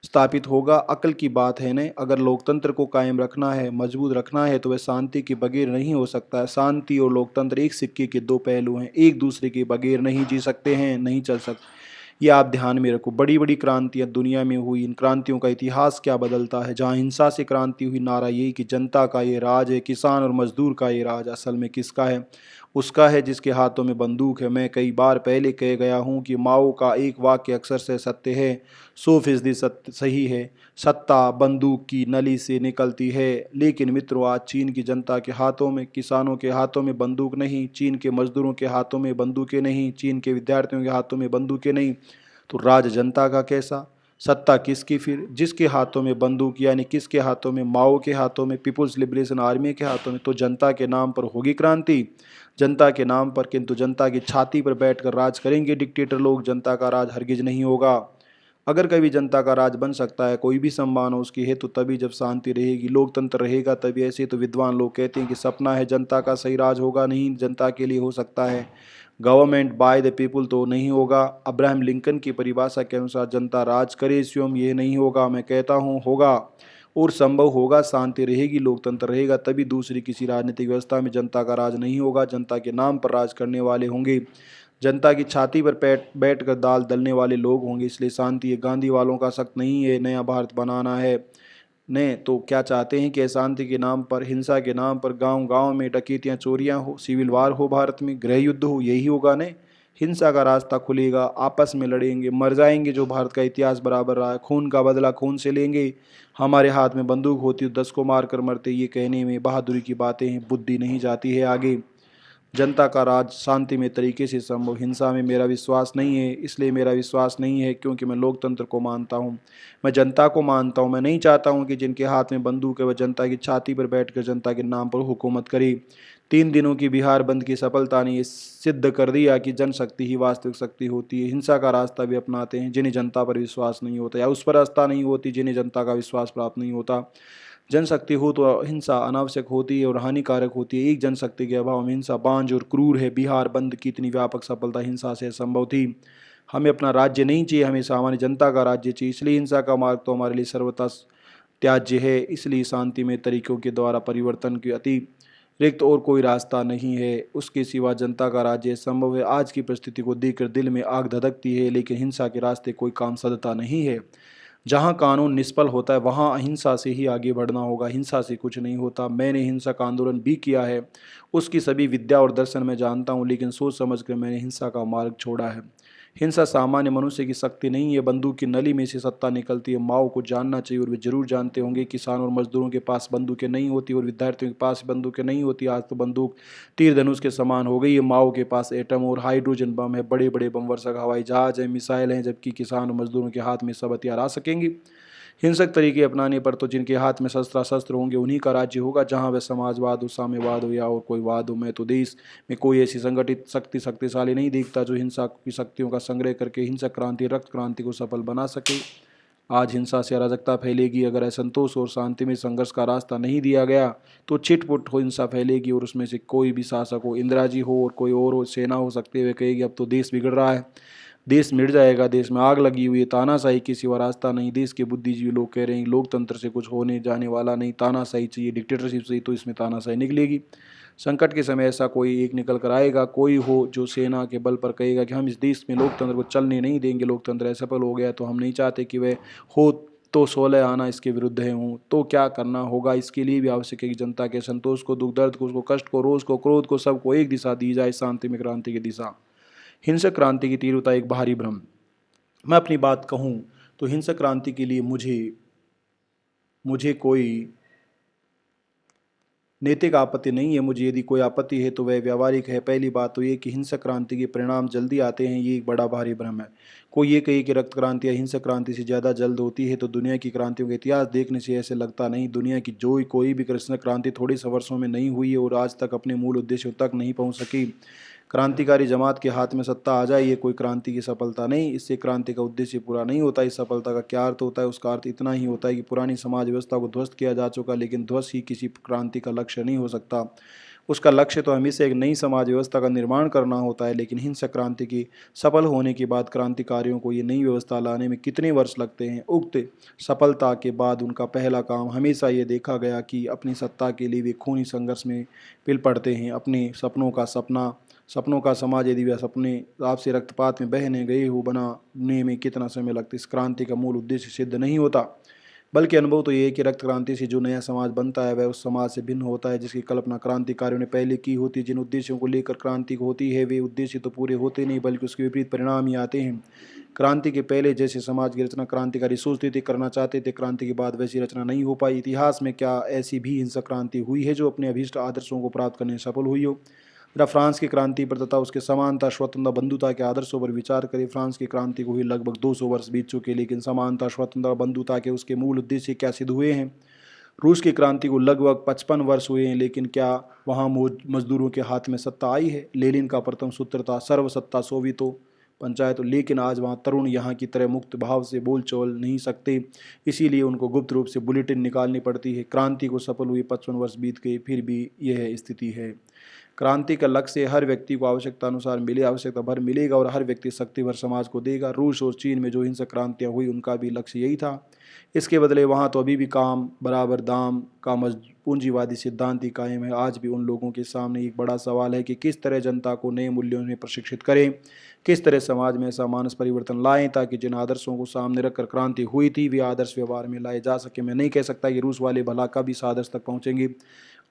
स्थापित होगा? अकल की बात है न। अगर लोकतंत्र को कायम रखना है, मजबूत रखना है, तो वह शांति के बगैर नहीं हो सकता है। शांति और लोकतंत्र एक सिक्के के दो पहलू हैं, एक दूसरे के बगैर नहीं जी सकते हैं, नहीं चल सकते। ये आप ध्यान में रखो। बड़ी बड़ी क्रांतियां दुनिया में हुई, इन क्रांतियों का इतिहास क्या बदलता है? जहां हिंसा से क्रांति हुई, नारा यही कि जनता का ये राज है, किसान और मजदूर का ये राज। असल में किसका है? उसका है जिसके हाथों में बंदूक है। मैं कई बार पहले कह गया हूं कि माओ का एक वाक्य अक्सर से सत्य है, 100% सत्य सही है। सत्ता बंदूक की नली से निकलती है, लेकिन मित्रों आज चीन की जनता के हाथों में, किसानों के हाथों में बंदूक नहीं, चीन के मजदूरों के हाथों में बंदूकें नहीं, चीन के विद्यार्थियों के हाथों में बंदूकें नहीं, तो राज जनता का कैसा? सत्ता किसकी फिर? जिसके हाथों में बंदूक, यानी किसके हाथों में? माओ के हाथों में, पीपुल्स लिबरेशन आर्मी के हाथों में। तो जनता के नाम पर होगी क्रांति, जनता के नाम पर, किंतु जनता की छाती पर बैठकर राज करेंगे डिक्टेटर लोग। जनता का राज हरगिज नहीं होगा। अगर कभी जनता का राज बन सकता है, कोई भी संभावना उसकी है, तो तभी जब शांति रहेगी, लोकतंत्र रहेगा तभी। ऐसे तो विद्वान लोग कहते हैं कि सपना है जनता का, सही राज होगा नहीं, जनता के लिए हो सकता है। गवर्नमेंट बाय द पीपुल तो नहीं होगा। अब्राहम लिंकन की परिभाषा के अनुसार जनता राज करे स्वयं, ये नहीं होगा। मैं कहता हूँ होगा और संभव होगा। शांति रहेगी, लोकतंत्र रहेगा, तभी दूसरी किसी राजनीतिक व्यवस्था में जनता का राज नहीं होगा। जनता के नाम पर राज करने वाले होंगे, जनता की छाती पर बैठ कर दाल दलने वाले लोग होंगे। इसलिए शांति, ये गांधी वालों का सख्त नहीं है। नया भारत बनाना है ने तो क्या चाहते हैं कि अशांति के नाम पर, हिंसा के नाम पर गांव गांव में डकैतियां चोरियां हो, सिविल वार हो, भारत में गृह युद्ध हो? यही होगा ने। हिंसा का रास्ता खुलेगा, आपस में लड़ेंगे, मर जाएंगे, जो भारत का इतिहास बराबर रहा है। खून का बदला खून से लेंगे। हमारे हाथ में बंदूक होती तो 10 को मार कर मरते, ये कहने में बहादुरी की बातें हैं, बुद्धि नहीं जाती है आगे। जनता का राज शांतिमय तरीके से संभव। हिंसा में मेरा विश्वास नहीं है, इसलिए मेरा विश्वास नहीं है क्योंकि मैं लोकतंत्र को मानता हूँ, मैं जनता को मानता हूँ। मैं नहीं चाहता हूँ कि जिनके हाथ में बंदूक है वह जनता की छाती पर बैठकर जनता के नाम पर हुकूमत करे। 3 दिनों की बिहार बंद की सफलता ने ये सिद्ध कर दिया कि जनशक्ति ही वास्तविक शक्ति होती है। हिंसा का रास्ता भी अपनाते हैं जिन्हें जनता पर विश्वास नहीं होता, या उस पर आस्था नहीं होती जिन्हें जनता का विश्वास प्राप्त नहीं होता। जनशक्ति हो तो हिंसा अनावश्यक होती है और हानिकारक होती है। एक जनशक्ति के अभाव में हिंसा बांझ और क्रूर है। बिहार बंद की इतनी व्यापक सफलता हिंसा से संभव थी। हमें अपना राज्य नहीं चाहिए, हमें सामान्य जनता का राज्य चाहिए। इसलिए हिंसा का मार्ग तो हमारे लिए सर्वथा त्याज्य है। इसलिए शांतिमय तरीकों के द्वारा परिवर्तन के अतिरिक्त और कोई रास्ता नहीं है, उसके सिवा जनता का राज्य संभव है। आज की परिस्थिति को देखकर दिल में आग धधकती है, लेकिन हिंसा के रास्ते कोई काम सदता नहीं है। जहाँ कानून निष्फल होता है वहाँ अहिंसा से ही आगे बढ़ना होगा, हिंसा से कुछ नहीं होता। मैंने हिंसक आंदोलन भी किया है, उसकी सभी विद्या और दर्शन मैं जानता हूँ, लेकिन सोच समझ कर मैंने हिंसा का मार्ग छोड़ा है। हिंसा सामान्य मनुष्य की शक्ति नहीं है, बंदूक की नली में से सत्ता निकलती है। माओ को जानना चाहिए, और वे जरूर जानते होंगे। किसान और मजदूरों के पास बंदूकें नहीं होती और विद्यार्थियों के पास बंदूकें नहीं होती। आज तो बंदूक तीर धनुष के समान हो गई है। माओ के पास एटम और हाइड्रोजन बम है, बड़े बड़े बम वर्षक हवाई जहाज है, मिसाइल हैं, जबकि किसान और मजदूरों के हाथ में सब हथियार आ सकेंगे। हिंसक तरीके अपनाने पर तो जिनके हाथ में शस्त्र होंगे उन्हीं का राज्य होगा। जहां वह समाजवाद हो, साम्यवाद हो, या और कोई वाद हो। मैं तो देश में कोई ऐसी संगठित शक्तिशाली नहीं देखता जो हिंसा की शक्तियों का संग्रह करके हिंसक क्रांति, रक्त क्रांति को सफल बना सके। आज हिंसा से अराजकता फैलेगी। अगर असंतोष और शांति में संघर्ष का रास्ता नहीं दिया गया तो छिटपुट हो हिंसा फैलेगी, और उसमें से कोई भी शासक हो, इंदिरा जी हो और कोई और हो, सेना हो सकते हुए कहेगी अब तो देश बिगड़ रहा है, देश मिट जाएगा, देश में आग लगी हुई है। तानाशाही के सिवा रास्ता नहीं। देश के बुद्धिजीवी लोग कह रहे हैं लोकतंत्र से कुछ होने जाने वाला नहीं, तानाशाही चाहिए, डिक्टेटरशिप चाहिए, तो इसमें तानाशाही निकलेगी। संकट के समय ऐसा कोई एक निकल कर आएगा, कोई हो जो सेना के बल पर कहेगा कि हम इस देश में लोकतंत्र को चलने नहीं देंगे। लोकतंत्र असफल हो गया तो हम नहीं चाहते कि वह हो, तो 16 आना इसके विरुद्ध है हूँ। तो क्या करना होगा? इसके लिए भी आवश्यक है कि जनता के संतोष को, दुख दर्द को, उसको कष्ट को, रोज को, क्रोध को, सबको एक दिशा दी जाए, शांति में क्रांति की दिशा। हिंसक क्रांति की तीव्रता एक बाहरी भ्रम। मैं अपनी बात कहूँ तो हिंसक क्रांति के लिए मुझे कोई नैतिक आपत्ति नहीं है। मुझे यदि कोई आपत्ति है तो वह व्यावहारिक है। पहली बात तो ये कि हिंसक क्रांति के परिणाम जल्दी आते हैं, ये एक बड़ा भारी भ्रम है। कोई ये कहे कि रक्त क्रांति या हिंसक क्रांति से ज़्यादा जल्द होती है तो दुनिया की क्रांतियों का इतिहास देखने से ऐसे लगता नहीं। दुनिया की कोई भी कृष्ण क्रांति थोड़ी सा वर्षों में नहीं हुई है और आज तक अपने मूल उद्देश्यों तक नहीं पहुँच सकी। क्रांतिकारी जमात के हाथ में सत्ता आ जाए ये कोई क्रांति की सफलता नहीं, इससे क्रांति का उद्देश्य पूरा नहीं होता। इस सफलता का क्या अर्थ होता है? उसका अर्थ इतना ही होता है कि पुरानी समाज व्यवस्था को ध्वस्त किया जा चुका, लेकिन ध्वस्त ही किसी क्रांति का लक्ष्य नहीं हो सकता। उसका लक्ष्य तो हमेशा एक नई समाज व्यवस्था का निर्माण करना होता है। लेकिन हिंसक क्रांति की सफल होने के बाद क्रांतिकारियों को ये नई व्यवस्था लाने में कितने वर्ष लगते हैं? उक्त सफलता के बाद उनका पहला काम हमेशा ये देखा गया कि अपनी सत्ता के लिए वे खूनी संघर्ष में पिल पड़ते हैं। अपने सपनों का समाज यदि वह सपने आपसे रक्तपात में बहने गए हो बनाने में कितना समय लगता है, इस क्रांति का मूल उद्देश्य सिद्ध नहीं होता। बल्कि अनुभव तो ये है कि रक्त क्रांति से जो नया समाज बनता है वह उस समाज से भिन्न होता है जिसकी कल्पना क्रांतिकारियों ने पहले की होती। जिन उद्देश्यों को लेकर क्रांति होती है वे उद्देश्य तो पूरे होते नहीं बल्कि उसके विपरीत परिणाम ही आते हैं। क्रांति के पहले जैसे समाज की रचना क्रांतिकारी सोचते थे, करना चाहते थे, क्रांति के बाद वैसी रचना नहीं हो पाई। इतिहास में क्या ऐसी भी हिंसक क्रांति हुई है जो अपने अभीष्ट आदर्शों को प्राप्त करने में सफल हुई हो? जरा फ्रांस की क्रांति पर तथा उसके समानता, स्वतंत्रता, बंधुता के आदर्शों पर विचार करें। फ्रांस की क्रांति को हुई लगभग 200 वर्ष बीत चुके, लेकिन समानता, स्वतंत्रता, बंधुता के उसके मूल उद्देश्य क्या सिद्ध हुए हैं? रूस की क्रांति को लगभग 55 वर्ष हुए हैं, लेकिन क्या वहाँ मजदूरों के हाथ में सत्ता आई है? लेनिन का प्रथम सूत्र था सर्वसत्ता सोवितो पंचायत, लेकिन आज वहाँ तरुण यहाँ की तरह मुक्त भाव से बोल चल नहीं सकते, इसीलिए उनको गुप्त रूप से बुलेटिन निकालनी पड़ती है। क्रांति को सफल हुए 55 वर्ष बीत गए, फिर भी यह स्थिति है। क्रांति का लक्ष्य हर व्यक्ति को आवश्यकता अनुसार मिले, आवश्यकता भर मिलेगा और हर व्यक्ति शक्ति भर समाज को देगा। रूस और चीन में जो हिंसक क्रांतियाँ हुई उनका भी लक्ष्य यही था। इसके बदले वहाँ तो अभी भी काम बराबर दाम का पूंजीवादी सिद्धांत ही कायम है। आज भी उन लोगों के सामने एक बड़ा सवाल है कि किस तरह जनता को नए मूल्यों में प्रशिक्षित करें, किस तरह समाज में ऐसा मानस परिवर्तन लाएं ताकि जिन आदर्शों को सामने रखकर क्रांति हुई थी वे आदर्श व्यवहार में लाए जा सके। मैं नहीं कह सकता कि रूस वाले भला कभी इस आदर्श तक पहुंचेंगे।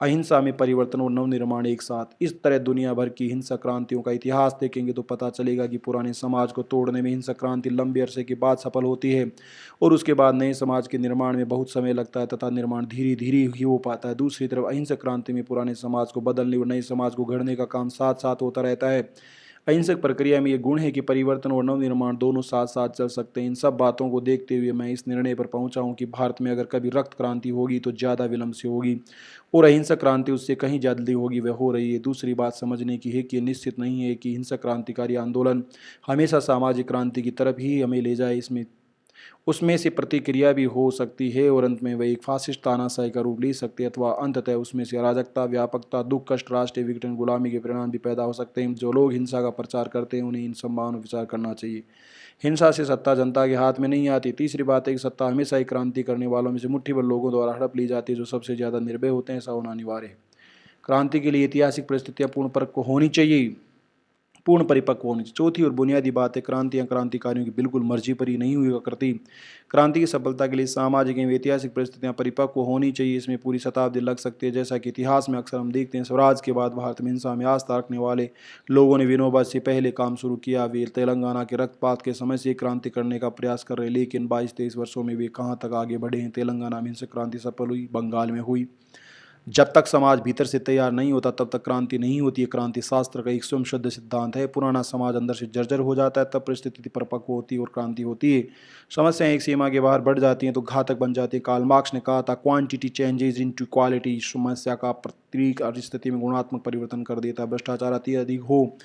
अहिंसा में परिवर्तन और नवनिर्माण एक साथ, इस तरह दुनिया भर की हिंसक क्रांतियों का इतिहास देखेंगे तो पता चलेगा कि पुराने समाज को तोड़ने में हिंसक क्रांति लंबे अरसे के बाद सफल होती है और उसके बाद नए समाज के निर्माण में बहुत समय लगता है तथा निर्माण धीरे धीरे ही हो पाता है। दूसरी तरफ अहिंसक क्रांति में पुराने समाज को बदलने और नए समाज को गढ़ने का काम साथ साथ होता रहता है। अहिंसक प्रक्रिया में ये गुण है कि परिवर्तन और नवनिर्माण दोनों साथ साथ चल सकते हैं। इन सब बातों को देखते हुए मैं इस निर्णय पर पहुंचा हूं कि भारत में अगर कभी रक्त क्रांति होगी तो ज़्यादा विलंब से होगी और अहिंसक क्रांति उससे कहीं जल्दी होगी, वह हो रही है। दूसरी बात समझने की है कि ये निश्चित नहीं है कि हिंसक क्रांतिकारी आंदोलन हमेशा सामाजिक क्रांति की तरफ ही हमें ले जाए। उसमें से प्रतिक्रिया भी हो सकती है और अंत में वह एक फासिस्ट तानाशाही का रूप ले सकती है, अथवा अंततः उसमें से अराजकता, व्यापकता, दुख, कष्ट, राष्ट्रीय विघटन, गुलामी के परिणाम भी पैदा हो सकते हैं। जो लोग हिंसा का प्रचार करते हैं उन्हें इन संभावनाओं पर विचार करना चाहिए। हिंसा से सत्ता जनता के हाथ में नहीं आती। तीसरी बात है कि सत्ता हमेशा ही क्रांति करने वालों में से मुट्ठी भर लोगों द्वारा हड़प ली जाती है जो सबसे ज़्यादा निर्भय होते हैं। ऐसा होना अनिवार्य है। क्रांति के लिए ऐतिहासिक परिस्थितियाँ पूर्ण परिपक्व होनी चाहिए। चौथी और बुनियादी बात है क्रांतियाँ क्रांतिकारियों की बिल्कुल मर्जी पर ही नहीं हुआ करती। क्रांति की सफलता के लिए सामाजिक एवं ऐतिहासिक परिस्थितियाँ परिपक्व होनी चाहिए। इसमें पूरी शताब्दी लग सकती है। जैसा कि इतिहास में अक्सर हम देखते हैं, स्वराज के बाद भारत में हिंसा में आस्था रखने वाले लोगों ने विनोबा से पहले काम शुरू किया। वे तेलंगाना के रक्तपात के समय से क्रांति करने का प्रयास कर रहे, लेकिन 22-23 वर्षों में वे कहाँ तक आगे बढ़े हैं। तेलंगाना में हिंसक क्रांति सफल हुई, बंगाल में हुई। जब तक समाज भीतर से तैयार नहीं होता तब तक क्रांति नहीं होती है। क्रांति शास्त्र का एक स्वयं शुद्ध सिद्धांत है। पुराना समाज अंदर से जर्जर हो जाता है तब परिस्थिति परिपक्व होती है और क्रांति होती है। समस्याएं एक सीमा के बाहर बढ़ जाती हैं तो घातक बन जाती है। कार्ल मार्क्स ने कहा था, क्वांटिटी चेंजेस इनटू क्वालिटी। समस्या का प्रतीक स्थिति में गुणात्मक परिवर्तन कर देता है। भ्रष्टाचार अधिक हो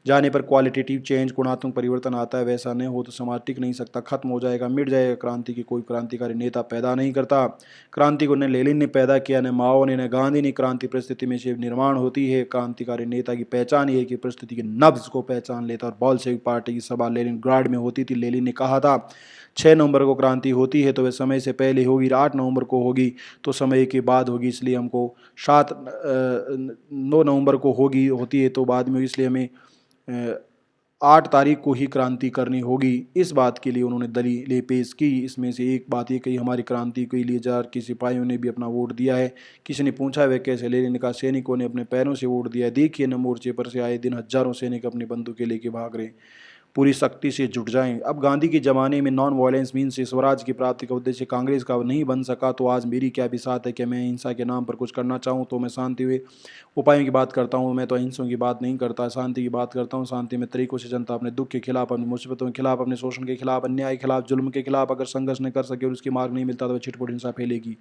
जाने पर क्वालिटेटिव चेंज, गुणात्मक परिवर्तन आता है। वैसा नहीं हो तो समाज टिक नहीं सकता, खत्म हो जाएगा, मिट जाएगा। क्रांति की कोई क्रांतिकारी नेता पैदा नहीं करता। क्रांति को न लेनिन ने पैदा किया, न माओ ने, न गांधी ने। क्रांति परिस्थिति में से निर्माण होती है। क्रांतिकारी नेता की पहचान ये है कि परिस्थिति के नब्ज को पहचान लेता। और बोल्शेविक पार्टी की सभा लेनिनग्राड में होती थी। लेनिन ने कहा था 6 नवंबर को क्रांति होती है तो वह समय से पहले होगी, 8 नवंबर को होगी तो समय के बाद होगी। इसलिए हमको 9 नवंबर को होती है तो बाद में, इसलिए हमें 8 तारीख को ही क्रांति करनी होगी। इस बात के लिए उन्होंने दलीलें पेश की। इसमें से एक बात ये कही, हमारी क्रांति के लिए जार के सिपाहियों ने भी अपना वोट दिया है। किसी ने पूछा वह कैसे ले लेने का, सैनिकों ने अपने पैरों से वोट दिया है। देखिए न, मोर्चे पर से आए दिन हजारों सैनिक अपनी बंदूकें लेके भाग रहे, पूरी सख्ती से जुट जाएं। अब गांधी के ज़माने में नॉन वायलेंस मीन से स्वराज की प्राप्ति का उद्देश्य कांग्रेस का नहीं बन सका, तो आज मेरी क्या बिसात है कि मैं हिंसा के नाम पर कुछ करना चाहूँ। तो मैं शांति हुए उपायों की बात करता हूँ, मैं तो अहिंसा की बात नहीं करता, शांति की बात करता हूँ। शांति में तरीकों से जनता अपने दुख के खिलाफ, अपनी मुसीबतों के खिलाफ, अपने शोषण के खिलाफ, अन्याय के खिलाफ, जुल्म के खिलाफ अगर संघर्ष न कर सके और उसकी मार्ग नहीं मिलता तो वह छिटपुट हिंसा फैलेगी।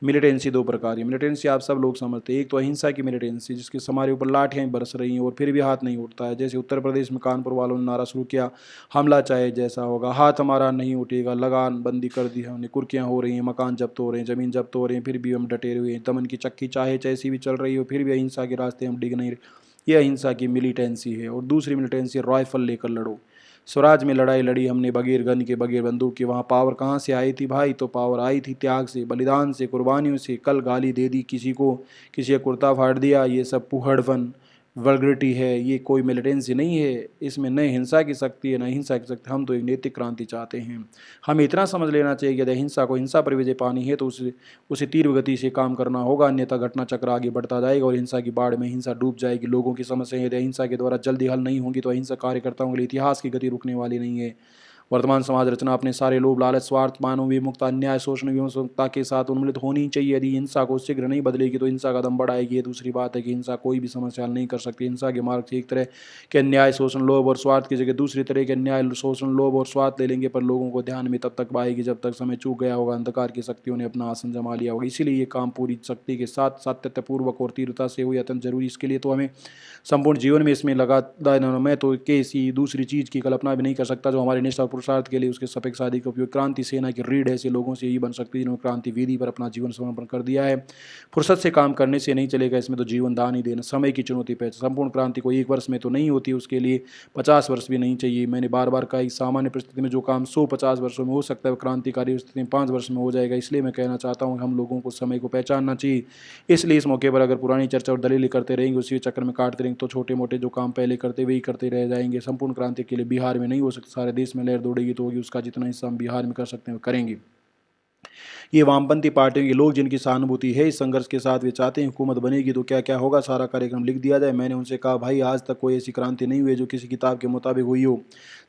मिलिटेंसी दो प्रकार की मिलिटेंसी आप सब लोग समझते हैं। एक तो अहिंसा की मिलिटेंसी, जिसके हमारे ऊपर लाठियां बरस रही हैं और फिर भी हाथ नहीं उठता है। जैसे उत्तर प्रदेश में कानपुर वालों ने नारा शुरू किया, हमला चाहे जैसा होगा, हाथ हमारा नहीं उठेगा, लगान बंदी कर दी हमने, कुर्कियां हो रही हैं, मकान जब्त हो रहे हैं, जमीन जब्त हो रहे हैं, फिर भी हम डटे हुए हैं। दमन की चक्की चाहे जैसी भी चल रही हो, फिर भी अहिंसा के रास्ते हम डिग नहीं रहे। ये अहिंसा की मिलिटेंसी है। और दूसरी मिलिटेंसी, राइफल लेकर लड़ो। स्वराज में लड़ाई लड़ी हमने बगैर गन के, बगैर बंदूक के। वहाँ पावर कहाँ से आई थी भाई? तो पावर आई थी त्याग से, बलिदान से, कुर्बानियों से। कल गाली दे दी किसी को, किसी का कुर्ता फाड़ दिया, ये सब पुहड़पन वल्गरिटी है, ये कोई मिलिटेंसी नहीं है। इसमें न हिंसा की शक्ति है न हिंसा की शक्ति। हम तो एक नैतिक क्रांति चाहते हैं। हमें इतना समझ लेना चाहिए कि यदि हिंसा को हिंसा पर विजय पानी है तो उसे तीव्र गति से काम करना होगा, अन्यथा घटना चक्र आगे बढ़ता जाएगा और हिंसा की बाढ़ में हिंसा डूब जाएगी। लोगों की समस्याएं यदि हिंसा के द्वारा जल्दी हल नहीं होंगी तो अहिंसा कार्यकर्ताओं के लिए इतिहास की गति रुकने वाली नहीं है। वर्तमान समाज रचना अपने सारे लोभ लालच स्वार्थ मानव विमुक्ता अन्याय शोषण विमुक्ता के साथ उन्मूलित होनी चाहिए। यदि हिंसा को शीघ्र नहीं बदलेगी तो हिंसा का दम बढ़ाएगी। ये दूसरी बात है कि हिंसा कोई भी समस्या हल नहीं कर सकती। हिंसा के मार्ग से एक तरह के अन्याय शोषण लोभ और स्वार्थ की जगह दूसरी तरह के अन्याय शोषण लोभ और स्वार्थ ले लेंगे, पर लोगों को ध्यान में तब तक आएगी जब तक समय चूक गया होगा, अंधकार की शक्तियों ने अपना आसन जमा लिया होगा। इसीलिए ये काम पूरी शक्ति के साथ सातत्यपूर्वक और तीव्रता से हुई अत्यंत जरूरी। इसके लिए तो हमें संपूर्ण जीवन में इसमें लगा देना। मैं तो किसी दूसरी चीज़ की कल्पना भी नहीं कर सकता जो हमारे निष्ठा पुरुषार्थ के लिए उसके सापेक्ष अधिक उपयोग। क्रांति सेना की रीढ़ ऐसे लोगों से ही बन सकती है जिन्होंने क्रांति वेदी पर अपना जीवन समर्पण कर दिया है। फुर्सत से काम करने से नहीं चलेगा, इसमें तो जीवन दान ही देना। समय की चुनौती पे संपूर्ण क्रांति को एक वर्ष में तो नहीं होती, उसके लिए 50 वर्ष भी नहीं चाहिए। मैंने बार बार कहा, इस सामान्य परिस्थिति में जो काम 150 वर्षों में हो सकता है वो क्रांतिकारी स्थिति में 5 वर्ष में हो जाएगा। इसलिए मैं कहना चाहता हूँ हम लोगों को समय को पहचानना चाहिए। इसलिए इस मौके पर अगर पुरानी चर्चा और दलीलें करते रहेंगे, उसी चक्कर में काटते रहेंगे, तो छोटे मोटे जो काम पहले करते वही करते रह जाएंगे। संपूर्ण क्रांति के लिए बिहार में नहीं हो सकता, सारे देश में लहर दौड़ेगी तो होगी। उसका जितना हिस्सा हम बिहार में कर सकते हैं वो करेंगे। ये वामपंथी पार्टियों के लोग जिनकी सहानुभूति है इस संघर्ष के साथ, वे चाहते हैं हुकूमत बनेगी तो क्या क्या होगा, सारा कार्यक्रम लिख दिया जाए। मैंने उनसे कहा, भाई आज तक कोई ऐसी क्रांति नहीं हुई जो किसी किताब के मुताबिक हुई हो,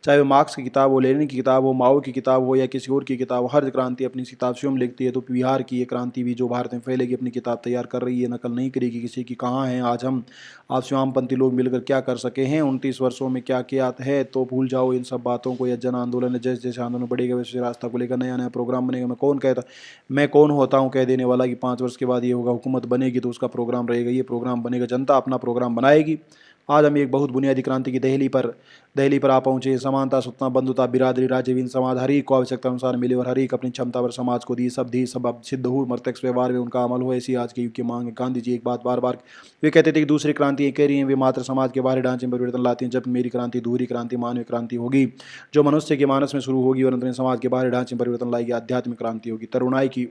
चाहे वो मार्क्स की किताब हो, लेनिन की किताब हो, माओ की किताब हो या किसी और की किताब हो। हर क्रांति अपनी किताब स्वयं लिखती है। तो बिहार की ये क्रांति भी जो भारत में फैलेगी अपनी किताब तैयार कर रही है, नकल नहीं करेगी किसी की। कहाँ है आज हम आप वामपंथी लोग मिलकर क्या कर सके हैं 29 वर्षों में, क्या किया है? तो भूल जाओ इन सब बातों को। या जन आंदोलन है, जैसे जैसे आंदोलन बढ़ेगा वैसे रास्ता को लेकर नया नया प्रोग्राम बनेगा। मैं कौन होता हूँ कह देने वाला कि 5 वर्ष के बाद ये होगा, हुकूमत बनेगी तो उसका प्रोग्राम रहेगा। ये प्रोग्राम बनेगा, जनता अपना प्रोग्राम बनाएगी। आज हम एक बहुत बुनियादी क्रांति की दहली पर आ पहुंचे। समानता, सुतना, बंधुता, बिरादरी, राज्यवीन समाज हर एक को आवश्यकता अनुसार मिले और हर एक अपनी क्षमता पर समाज को दी। सब अब सिद्ध हो, मर्तक्ष व्यवहार में उनका अमल हो, ऐसी आज के युग की मांग है। गांधी जी एक बात बार बार वे कहते थे कि दूसरी क्रांति कह रही हैं, वे मात्र समाज के बाहरी ढांचे में परिवर्तन लाती हैं, जब मेरी क्रांति दूसरी क्रांति मानवीय क्रांति होगी जो मनुष्य के मानस में शुरू होगी और अंत में समाज के बाहरी ढांचे में परिवर्तन लाएगी। आध्यात्मिक क्रांति होगी, तरुणाई की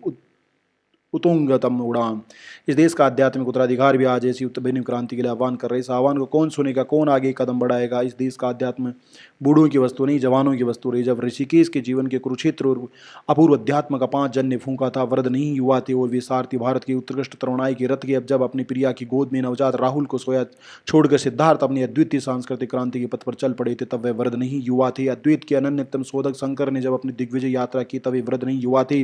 उत्तुंगतम उड़ान। इस देश का आध्यात्मिक उत्तराधिकार भी आज ऐसी उत्तरबनी क्रांति के लिए आह्वान कर रहे। इस आह्वान को कौन सुनेगा, कौन आगे कदम बढ़ाएगा? इस देश का अध्यात्म बूढ़ों की वस्तु नहीं, जवानों की वस्तु रही। जब ऋषिकेश के जीवन के कुरुक्षेत्र और अपूर्व अध्यात्म का 5 जन ने फूंका था, वृद्ध नहीं युवा थे और वे सारथी भारत की उत्कृष्ट तरुणाई के रथ के। अब जब अपनी प्रिया की गोद में नवजात राहुल को सोया छोड़कर सिद्धार्थ अपनी अद्वितीय सांस्कृतिक क्रांति के पथ पर चल पड़े थे, तब वे वृद्ध नहीं युवा थे। अद्वैत के अनन्यतम शोधक शंकर ने जब अपनी दिग्विजय यात्रा की तब वे वृद्ध नहीं युवा थे।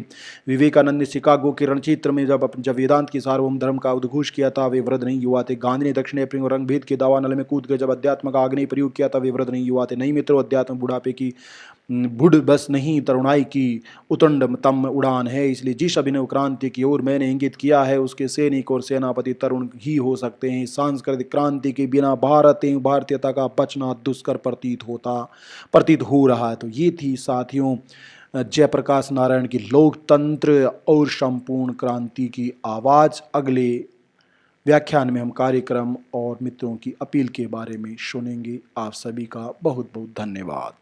विवेकानंद ने शिकागो के रणक्षेत्र में जब वेदांत की सार्वभौम धर्म का उद्घोष किया था, वे वृद्ध नहीं युवा थे। गांधी ने दक्षिण अफ्रीका और रंगभेद के दावानल में कूद कर जब अध्यात्म का आग्नेय प्रयोग किया था, वे वृद्ध नहीं युवा थे। नहीं मित्रों, अध्यात्म बुढ़ापे की बुढ़ बस नहीं, तरुणाई की उतंडतम उड़ान है। इसलिए जिस अभिनव क्रांति की ओर मैंने इंगित किया है उसके सैनिक और सेनापति तरुण ही हो सकते हैं। सांस्कृतिक क्रांति के बिना भारतीयता का बचना दुष्कर प्रतीत हो रहा है। तो ये थी साथियों जयप्रकाश नारायण की लोकतंत्र और संपूर्ण क्रांति की आवाज़। अगले व्याख्यान में हम कार्यक्रम और मित्रों की अपील के बारे में सुनेंगे। आप सभी का बहुत बहुत धन्यवाद।